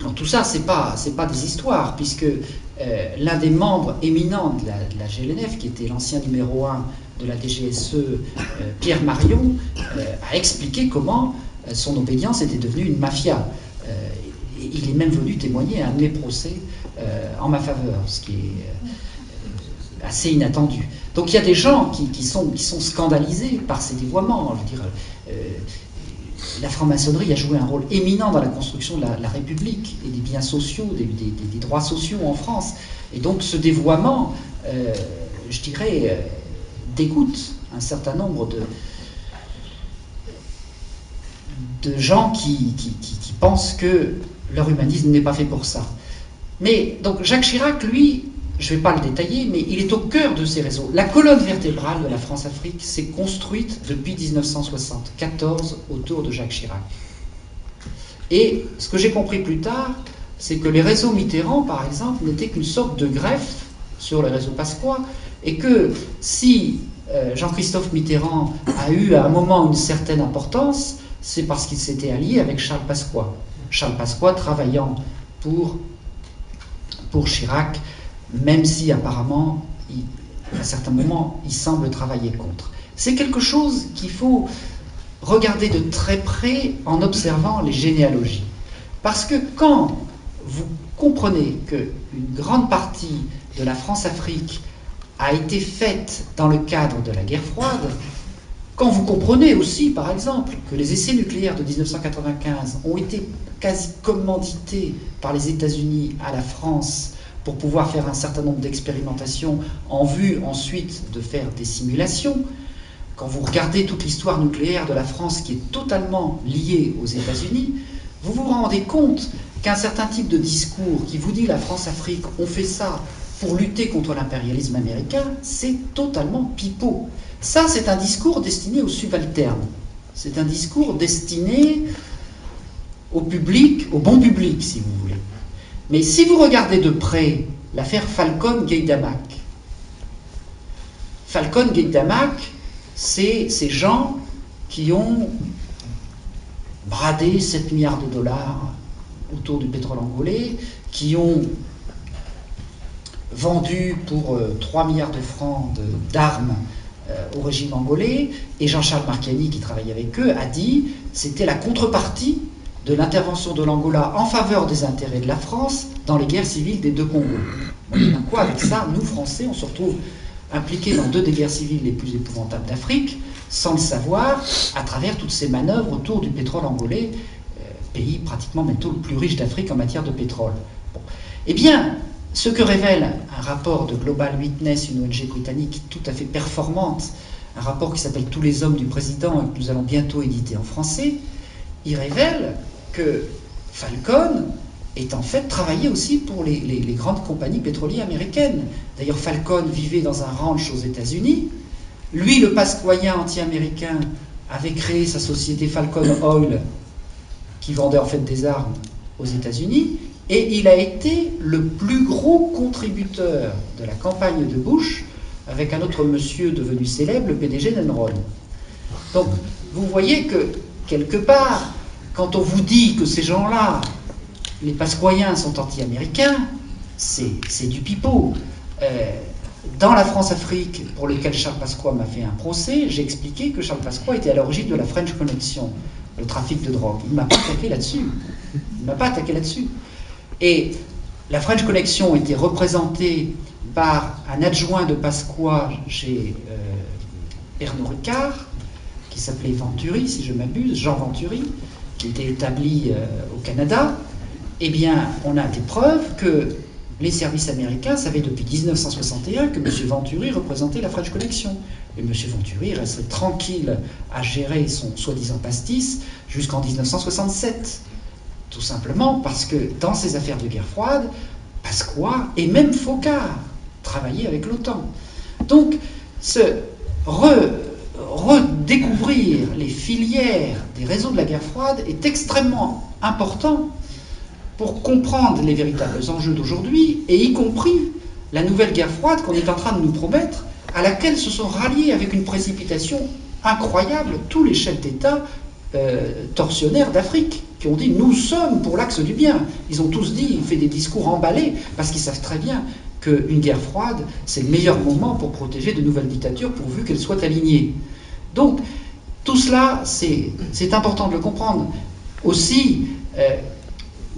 alors, tout ça, c'est pas des histoires, puisque l'un des membres éminents de la GLNF, qui était l'ancien numéro 1 de la DGSE, Pierre Marion, a expliqué comment son obédience était devenue une mafia. Il est même venu témoigner à un de mes procès en ma faveur, ce qui est assez inattendu. Donc il y a des gens qui sont scandalisés par ces dévoiements. Je veux dire, la franc-maçonnerie a joué un rôle éminent dans la construction de la République et des biens sociaux, des droits sociaux en France. Et donc ce dévoiement, je dirais, dégoûte un certain nombre de gens qui pensent que leur humanisme n'est pas fait pour ça. Mais donc Jacques Chirac, lui, je ne vais pas le détailler, mais il est au cœur de ces réseaux. La colonne vertébrale de la France-Afrique s'est construite depuis 1974 autour de Jacques Chirac. Et ce que j'ai compris plus tard, c'est que les réseaux Mitterrand, par exemple, n'étaient qu'une sorte de greffe sur les réseaux Pasqua, et que si Jean-Christophe Mitterrand a eu à un moment une certaine importance, c'est parce qu'il s'était allié avec Charles Pasqua. Charles Pasqua travaillant pour Chirac, même si apparemment, à certains moments, il semble travailler contre. C'est quelque chose qu'il faut regarder de très près en observant les généalogies. Parce que quand vous comprenez qu'une grande partie de la France-Afrique a été faite dans le cadre de la guerre froide, quand vous comprenez aussi, par exemple, que les essais nucléaires de 1995 ont été quasi commandités par les États-Unis à la France pour pouvoir faire un certain nombre d'expérimentations en vue ensuite de faire des simulations, quand vous regardez toute l'histoire nucléaire de la France qui est totalement liée aux États-Unis, vous vous rendez compte qu'un certain type de discours qui vous dit la France-Afrique, on fait ça pour lutter contre l'impérialisme américain, c'est totalement pipeau. Ça, c'est un discours destiné aux subalternes. C'est un discours destiné au public, au bon public, si vous voulez. Mais si vous regardez de près l'affaire Falcon-Gaydamak, Falcon-Gaydamak, c'est ces gens qui ont bradé 7 milliards de dollars autour du pétrole angolais, qui ont vendu pour 3 milliards de francs d'armes au régime angolais, et Jean-Charles Marcani, qui travaillait avec eux, a dit c'était la contrepartie de l'intervention de l'Angola en faveur des intérêts de la France dans les guerres civiles des deux Congos. On dit quoi avec ça? Nous, Français, on se retrouve impliqués dans 2 des guerres civiles les plus épouvantables d'Afrique, sans le savoir, à travers toutes ces manœuvres autour du pétrole angolais, pays pratiquement bientôt le plus riche d'Afrique en matière de pétrole. Bon. Eh bien, ce que révèle un rapport de Global Witness, une ONG britannique tout à fait performante, un rapport qui s'appelle Tous les hommes du président et que nous allons bientôt éditer en français, il révèle que Falcon est en fait travaillé aussi pour les grandes compagnies pétrolières américaines. D'ailleurs, Falcon vivait dans un ranch aux États-Unis. Lui, le pasquoyen anti-américain, avait créé sa société Falcon Oil, qui vendait en fait des armes aux États-Unis, et il a été le plus gros contributeur de la campagne de Bush avec un autre monsieur devenu célèbre, le PDG d'Enron. Donc, vous voyez que, quelque part, quand on vous dit que ces gens-là, les Pasquoiens, sont anti-américains, c'est du pipeau. Dans la France-Afrique, pour lequel Charles Pasqua m'a fait un procès, j'ai expliqué que Charles Pasqua était à l'origine de la French Connection, le trafic de drogue. Il ne m'a pas attaqué là-dessus. Il ne m'a pas attaqué là-dessus. Et la French Connection était représentée par un adjoint de Pasqua chez Pernod Ricard, qui s'appelait Venturi, si je m'abuse, Jean Venturi, qui était établi au Canada. Eh bien, on a des preuves que les services américains savaient depuis 1961 que M. Venturi représentait la French Connection. Et M. Venturi restait tranquille à gérer son soi-disant pastis jusqu'en 1967. Tout simplement parce que dans ces affaires de guerre froide, Pasqua et même Focard travaillaient avec l'OTAN. Donc, redécouvrir les filières des réseaux de la guerre froide est extrêmement important pour comprendre les véritables enjeux d'aujourd'hui, et y compris la nouvelle guerre froide qu'on est en train de nous promettre, à laquelle se sont ralliés avec une précipitation incroyable tous les chefs d'État tortionnaires d'Afrique, qui ont dit « nous sommes pour l'axe du bien ». Ils ont tous dit, fait des discours emballés, parce qu'ils savent très bien qu'une guerre froide, c'est le meilleur moment pour protéger de nouvelles dictatures, pourvu qu'elles soient alignées. Donc, tout cela, c'est important de le comprendre. Aussi,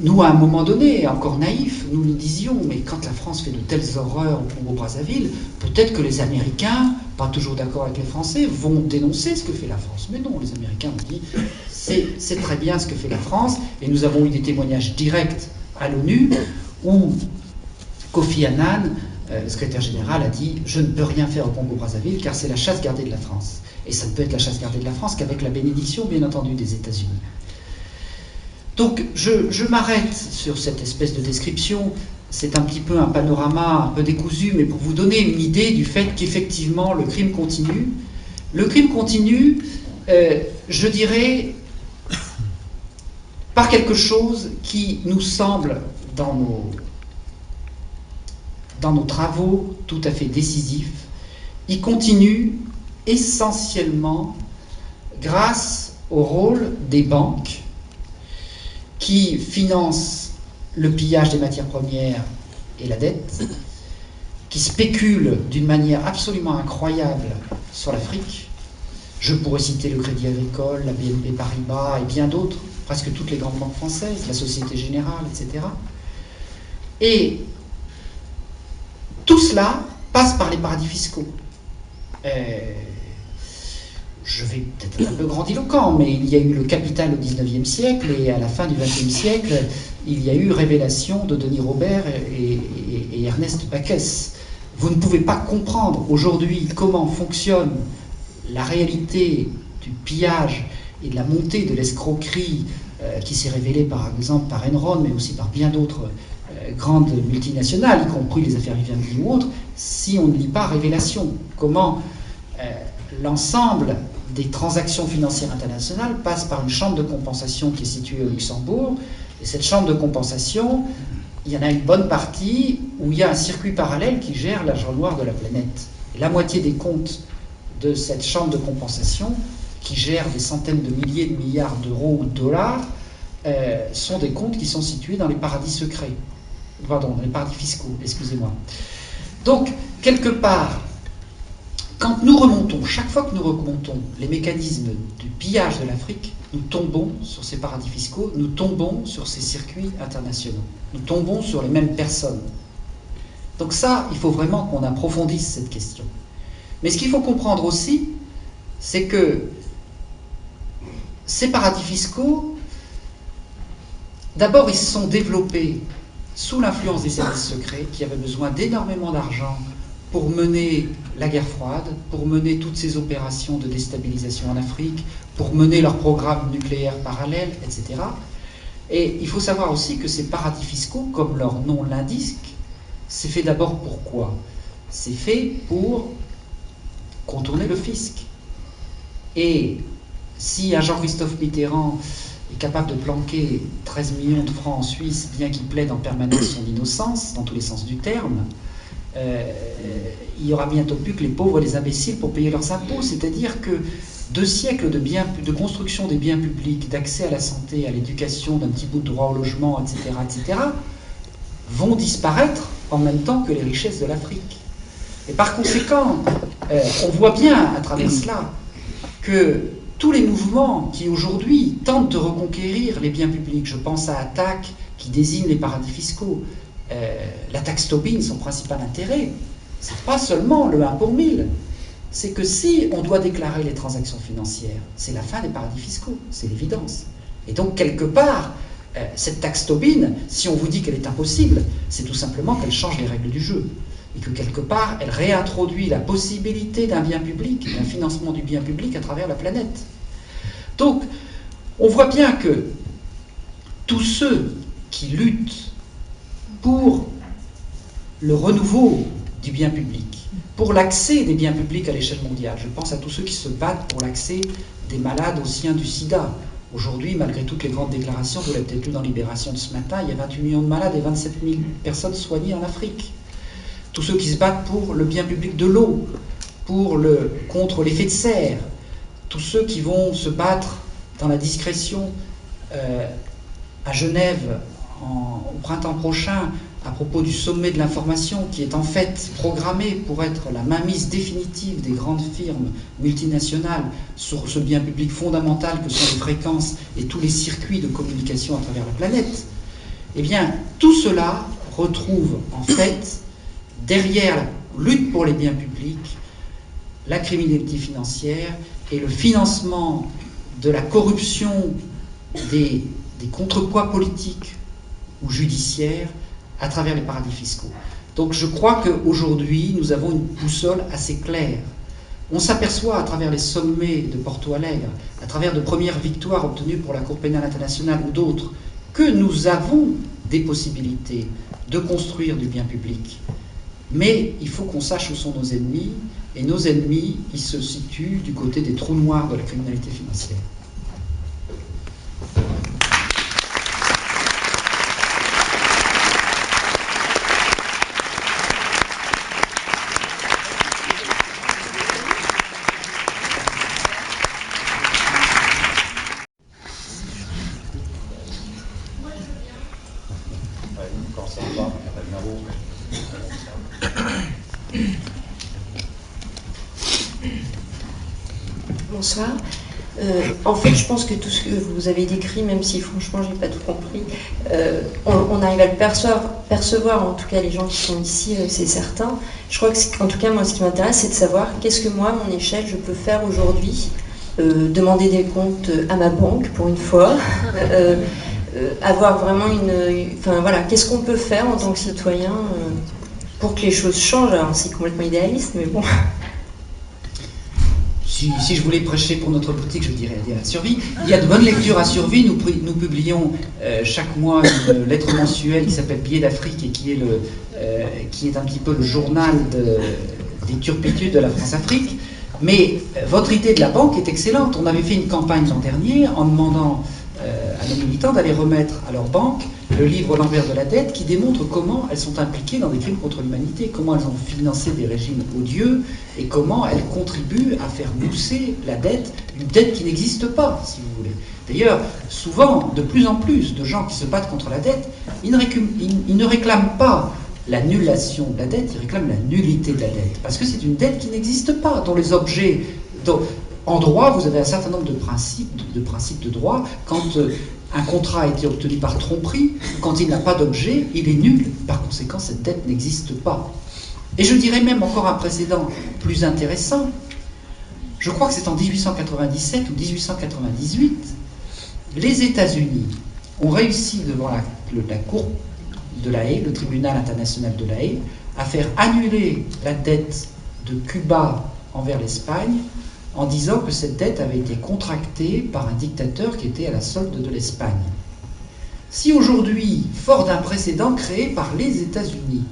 nous, à un moment donné, encore naïfs, nous nous disions, mais quand la France fait de telles horreurs au Congo-Brazzaville, peut-être que les Américains, pas toujours d'accord avec les Français, vont dénoncer ce que fait la France. Mais non, les Américains ont dit, c'est très bien ce que fait la France, et nous avons eu des témoignages directs à l'ONU, où Kofi Annan, le secrétaire général, a dit « je ne peux rien faire au Congo-Brazzaville, car c'est la chasse gardée de la France ». Et ça ne peut être la chasse gardée de la France qu'avec la bénédiction, bien entendu, des États-Unis. Donc, je m'arrête sur cette espèce de description. C'est un petit peu un panorama un peu décousu, mais pour vous donner une idée du fait qu'effectivement, le crime continue. Le crime continue, je dirais, par quelque chose qui nous semble, dans nos travaux, tout à fait décisif. Il continue essentiellement grâce au rôle des banques, qui finance le pillage des matières premières et la dette, qui spécule d'une manière absolument incroyable sur l'Afrique. Je pourrais citer le Crédit Agricole, la BNP Paribas et bien d'autres, presque toutes les grandes banques françaises, la Société Générale, etc. Et tout cela passe par les paradis fiscaux. Je vais peut-être être un peu grandiloquent, mais il y a eu le Capital au XIXe siècle, et à la fin du XXe siècle, il y a eu révélation de Denis Robert et Ernest Bacchès. Vous ne pouvez pas comprendre aujourd'hui comment fonctionne la réalité du pillage et de la montée de l'escroquerie qui s'est révélée par exemple par Enron, mais aussi par bien d'autres grandes multinationales, y compris les affaires Vivendi ou autres, si on ne lit pas Révélation. Comment l'ensemble des transactions financières internationales passe par une chambre de compensation qui est située au Luxembourg, et cette chambre de compensation, il y en a une bonne partie où il y a un circuit parallèle qui gère l'argent noir de la planète. Et la moitié des comptes de cette chambre de compensation, qui gère des centaines de milliers de milliards d'euros ou de dollars, sont des comptes qui sont situés dans les paradis secrets. Pardon, dans les paradis fiscaux, excusez-moi. Donc, quelque part, quand nous remontons, chaque fois que nous remontons les mécanismes du pillage de l'Afrique, nous tombons sur ces paradis fiscaux, nous tombons sur ces circuits internationaux, nous tombons sur les mêmes personnes. Donc ça, il faut vraiment qu'on approfondisse cette question. Mais ce qu'il faut comprendre aussi, c'est que ces paradis fiscaux, d'abord, ils se sont développés sous l'influence des services secrets qui avaient besoin d'énormément d'argent pour mener la guerre froide, pour mener toutes ces opérations de déstabilisation en Afrique, pour mener leurs programmes nucléaires parallèles, etc. Et il faut savoir aussi que ces paradis fiscaux, comme leur nom l'indique, c'est fait d'abord pour quoi? C'est fait pour contourner le fisc. Et si un Jean-Christophe Mitterrand est capable de planquer 13 millions de francs en Suisse, bien qu'il plaide en permanence son innocence, dans tous les sens du terme, il y aura bientôt plus que les pauvres et les imbéciles pour payer leurs impôts. C'est-à-dire que 2 siècles de construction des biens publics, d'accès à la santé, à l'éducation, d'un petit bout de droit au logement, etc., vont disparaître en même temps que les richesses de l'Afrique. Et par conséquent, on voit bien à travers cela que tous les mouvements qui aujourd'hui tentent de reconquérir les biens publics, je pense à ATTAC qui désigne les paradis fiscaux, la taxe Tobin, son principal intérêt, c'est pas seulement le 1 pour 1000, c'est que si on doit déclarer les transactions financières, c'est la fin des paradis fiscaux, c'est l'évidence. Et donc quelque part, cette taxe Tobin, si on vous dit qu'elle est impossible, c'est tout simplement qu'elle change les règles du jeu. Et que quelque part, elle réintroduit la possibilité d'un bien public, d'un financement du bien public à travers la planète. Donc, on voit bien que tous ceux qui luttent pour le renouveau du bien public, pour l'accès des biens publics à l'échelle mondiale, je pense à tous ceux qui se battent pour l'accès des malades aux soins du sida. Aujourd'hui, malgré toutes les grandes déclarations, vous l'avez peut-être lu dans Libération de ce matin, il y a 28 millions de malades et 27 000 personnes soignées en Afrique. Tous ceux qui se battent pour le bien public de l'eau, contre l'effet de serre, tous ceux qui vont se battre dans la discrétion à Genève au printemps prochain à propos du sommet de l'information qui est en fait programmé pour être la mainmise définitive des grandes firmes multinationales sur ce bien public fondamental que sont les fréquences et tous les circuits de communication à travers la planète, eh bien tout cela retrouve en fait derrière la lutte pour les biens publics, la criminalité financière et le financement de la corruption des contrepoids politiques ou judiciaires à travers les paradis fiscaux. Donc je crois qu'aujourd'hui, nous avons une boussole assez claire. On s'aperçoit à travers les sommets de Porto Alegre, à travers de premières victoires obtenues pour la Cour pénale internationale ou d'autres, que nous avons des possibilités de construire du bien public. Mais il faut qu'on sache où sont nos ennemis, et nos ennemis, ils se situent du côté des trous noirs de la criminalité financière. Bonsoir. En fait, je pense que tout ce que vous avez décrit, même si franchement j'ai pas tout compris, on arrive à le percevoir, en tout cas les gens qui sont ici, c'est certain. Je crois que, en tout cas, moi, ce qui m'intéresse, c'est de savoir qu'est-ce que moi, à mon échelle, je peux faire aujourd'hui, demander des comptes à ma banque pour une fois, avoir vraiment enfin voilà, qu'est-ce qu'on peut faire en tant que citoyen pour que les choses changent. Alors c'est complètement idéaliste, mais bon. Si je voulais prêcher pour notre boutique, je dirais à Survie. Il y a de bonnes lectures à Survie. Nous publions chaque mois une lettre mensuelle qui s'appelle Billets d'Afrique et qui est un petit peu le journal des turpitudes de la France-Afrique. Mais votre idée de la banque est excellente. On avait fait une campagne l'an dernier en demandant à nos militants d'aller remettre à leur banque le livre L'envers de la dette qui démontre comment elles sont impliquées dans des crimes contre l'humanité, comment elles ont financé des régimes odieux et comment elles contribuent à faire mousser la dette, une dette qui n'existe pas, si vous voulez. D'ailleurs, souvent, de plus en plus de gens qui se battent contre la dette, ils ne réclament pas l'annulation de la dette, ils réclament la nullité de la dette, parce que c'est une dette qui n'existe pas, dont les objets... En droit, vous avez un certain nombre de principes de droit. Quand un contrat a été obtenu par tromperie, quand il n'a pas d'objet, il est nul. Par conséquent, cette dette n'existe pas. Et je dirais même encore un précédent plus intéressant. Je crois que c'est en 1897 ou 1898, les États-Unis ont réussi devant la Cour de La Haye, le tribunal international de La Haye, à faire annuler la dette de Cuba envers l'Espagne en disant que cette dette avait été contractée par un dictateur qui était à la solde de l'Espagne. Si aujourd'hui, fort d'un précédent créé par les États-Unis,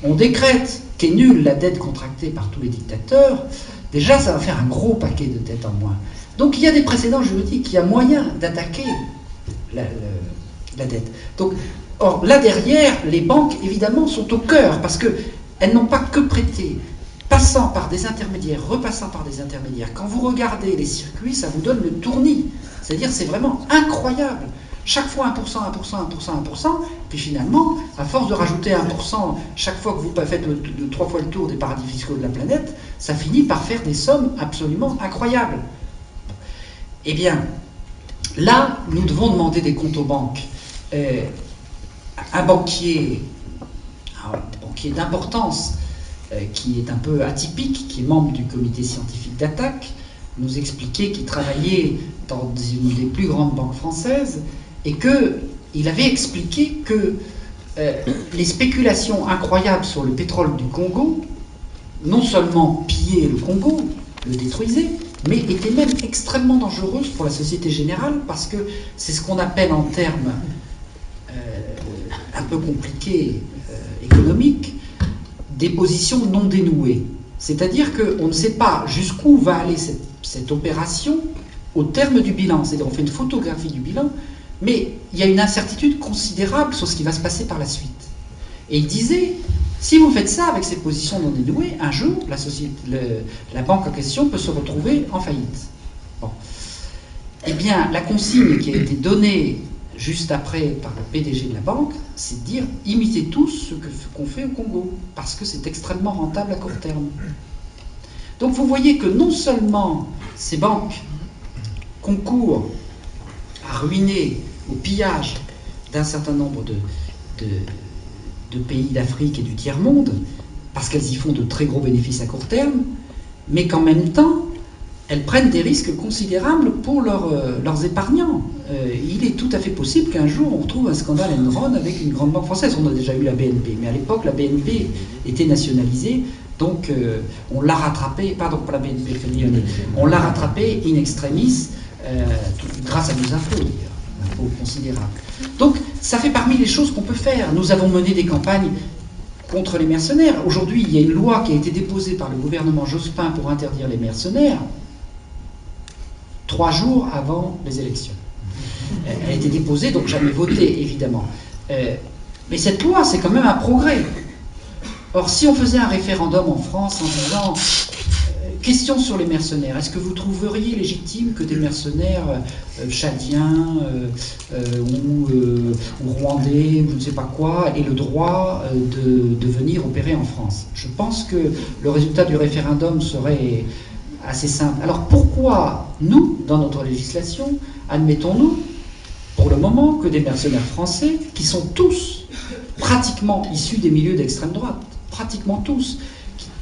on décrète qu'est nulle la dette contractée par tous les dictateurs, déjà ça va faire un gros paquet de dettes en moins. Donc il y a des précédents juridiques, il y a moyen d'attaquer la dette. Donc, or, là derrière, les banques évidemment sont au cœur, parce que elles n'ont pas que prêté, passant par des intermédiaires, repassant par des intermédiaires. Quand vous regardez les circuits, ça vous donne le tournis. C'est-à-dire, c'est vraiment incroyable. Chaque fois 1%, 1%, 1%, 1%, puis finalement, à force de rajouter 1% chaque fois que vous faites de 3 fois le tour des paradis fiscaux de la planète, ça finit par faire des sommes absolument incroyables. Eh bien, là, nous devons demander des comptes aux banques. Un banquier d'importance, qui est un peu atypique, qui est membre du comité scientifique d'attaque, nous expliquait qu'il travaillait dans une des plus grandes banques françaises et qu'il avait expliqué que les spéculations incroyables sur le pétrole du Congo, non seulement pillaient le Congo, le détruisaient, mais étaient même extrêmement dangereuses pour la Société Générale parce que c'est ce qu'on appelle en termes un peu compliqués économiques, des positions non dénouées. C'est-à-dire qu'on ne sait pas jusqu'où va aller cette opération au terme du bilan. C'est-à-dire on fait une photographie du bilan, mais il y a une incertitude considérable sur ce qui va se passer par la suite. Et il disait, si vous faites ça avec ces positions non dénouées, un jour, la banque en question peut se retrouver en faillite. Bon. Eh bien, la consigne qui a été donnée juste après par le PDG de la banque, c'est de dire, imitez tous ce qu'on fait au Congo, parce que c'est extrêmement rentable à court terme. Donc vous voyez que non seulement ces banques concourent à ruiner, au pillage d'un certain nombre de pays d'Afrique et du tiers-monde, parce qu'elles y font de très gros bénéfices à court terme, mais qu'en même temps, elles prennent des risques considérables pour leurs épargnants. Il est tout à fait possible qu'un jour on retrouve un scandale Enron avec une grande banque française. On a déjà eu la BNP, mais à l'époque la BNP était nationalisée, donc on l'a rattrapé, pardon, pas la BNP, on l'a rattrapé in extremis, grâce à nos impôts d'ailleurs, impôts considérables. Donc ça fait parmi les choses qu'on peut faire. Nous avons mené des campagnes contre les mercenaires. Aujourd'hui, il y a une loi qui a été déposée par le gouvernement Jospin pour interdire les mercenaires 3 jours avant les élections. Elle a été déposée, donc jamais votée, évidemment. Mais cette loi, c'est quand même un progrès. Or, si on faisait un référendum en France en disant question sur les mercenaires, est-ce que vous trouveriez légitime que des mercenaires tchadiens ou rwandais, ou je ne sais pas quoi, aient le droit de venir opérer en France? Je pense que le résultat du référendum serait assez simple. Alors pourquoi nous, dans notre législation, admettons-nous, pour le moment, que des mercenaires français, qui sont tous pratiquement issus des milieux d'extrême droite, pratiquement tous,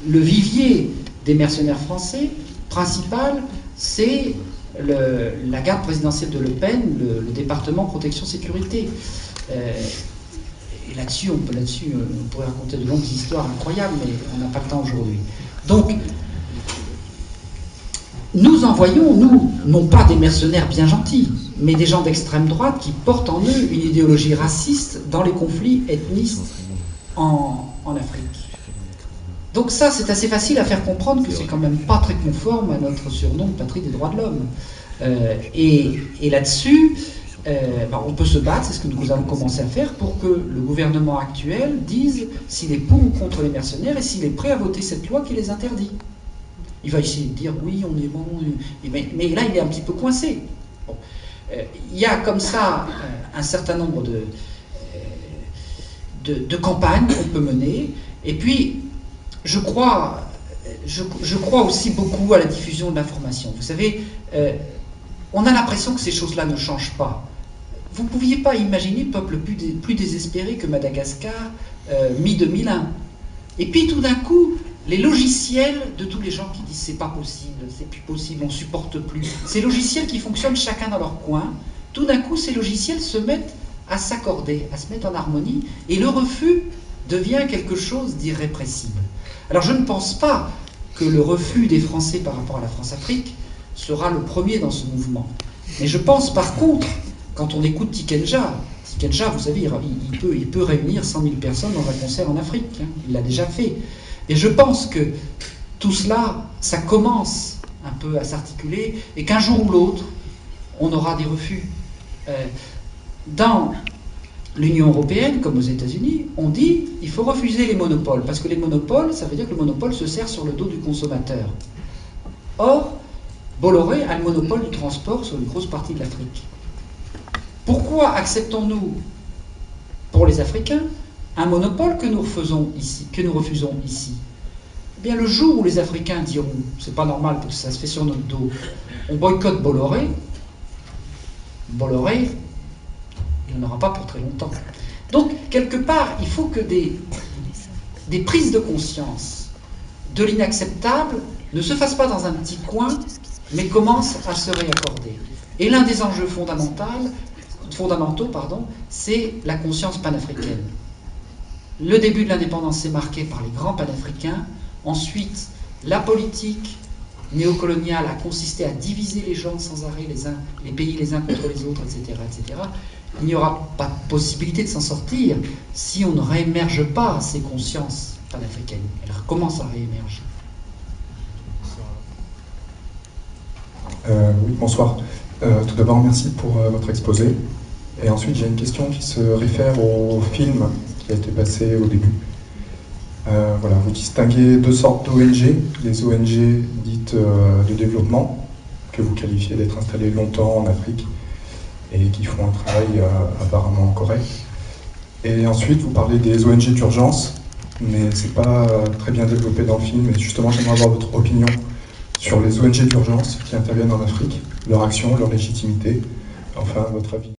le vivier des mercenaires français principal, c'est la garde présidentielle de Le Pen, le département protection-sécurité. Et là-dessus, on pourrait raconter de longues histoires incroyables, mais on n'a pas le temps aujourd'hui. Donc, nous envoyons, nous, non pas des mercenaires bien gentils, mais des gens d'extrême droite qui portent en eux une idéologie raciste dans les conflits ethniques en Afrique. Donc ça, c'est assez facile à faire comprendre que c'est quand même pas très conforme à notre surnom de patrie des droits de l'homme. Et là-dessus, on peut se battre, c'est ce que nous allons commencer à faire, pour que le gouvernement actuel dise s'il est pour ou contre les mercenaires et s'il est prêt à voter cette loi qui les interdit. Il va essayer de dire oui, on est bon, mais là il est un petit peu coincé. Bon. Il y a comme ça un certain nombre de campagnes qu'on peut mener, et puis je crois aussi beaucoup à la diffusion de l'information. Vous savez, on a l'impression que ces choses-là ne changent pas. Vous ne pouviez pas imaginer peuple plus désespéré que Madagascar mi-2001. Et puis tout d'un coup, les logiciels de tous les gens qui disent c'est pas possible, c'est plus possible, on supporte plus, ces logiciels qui fonctionnent chacun dans leur coin, tout d'un coup ces logiciels se mettent à s'accorder, à se mettre en harmonie, et le refus devient quelque chose d'irrépressible. Alors je ne pense pas que le refus des Français par rapport à la France-Afrique sera le premier dans ce mouvement. Mais je pense par contre, quand on écoute Tikenja, vous savez, il peut réunir 100 000 personnes dans un concert en Afrique, hein, il l'a déjà fait. Et je pense que tout cela, ça commence un peu à s'articuler, et qu'un jour ou l'autre, on aura des refus. Dans l'Union européenne, comme aux États-Unis, on dit il faut refuser les monopoles, parce que les monopoles, ça veut dire que le monopole se sert sur le dos du consommateur. Or, Bolloré a le monopole du transport sur une grosse partie de l'Afrique. Pourquoi acceptons-nous, pour les Africains, un monopole que nous refusons ici, Eh bien, le jour où les Africains diront c'est pas normal parce que ça se fait sur notre dos, on boycotte Bolloré, il n'y en aura pas pour très longtemps. Donc, quelque part, il faut que des prises de conscience de l'inacceptable ne se fassent pas dans un petit coin, mais commencent à se réaccorder. Et l'un des enjeux fondamentaux, c'est la conscience panafricaine. Le début de l'indépendance est marqué par les grands panafricains. Ensuite, la politique néocoloniale a consisté à diviser les gens sans arrêt, les pays les uns contre les autres, etc., etc. Il n'y aura pas de possibilité de s'en sortir si on ne réémerge pas ces consciences panafricaines. Elles recommencent à réémerger. Oui, bonsoir. Tout d'abord, merci pour votre exposé. Et ensuite, j'ai une question qui se réfère au film qui a été passé au début. Voilà, vous distinguez deux sortes d'ONG, les ONG dites de développement, que vous qualifiez d'être installées longtemps en Afrique et qui font un travail apparemment correct. Et ensuite, vous parlez des ONG d'urgence, mais c'est pas très bien développé dans le film. Et justement, j'aimerais avoir votre opinion sur les ONG d'urgence qui interviennent en Afrique, leur action, leur légitimité, enfin votre avis.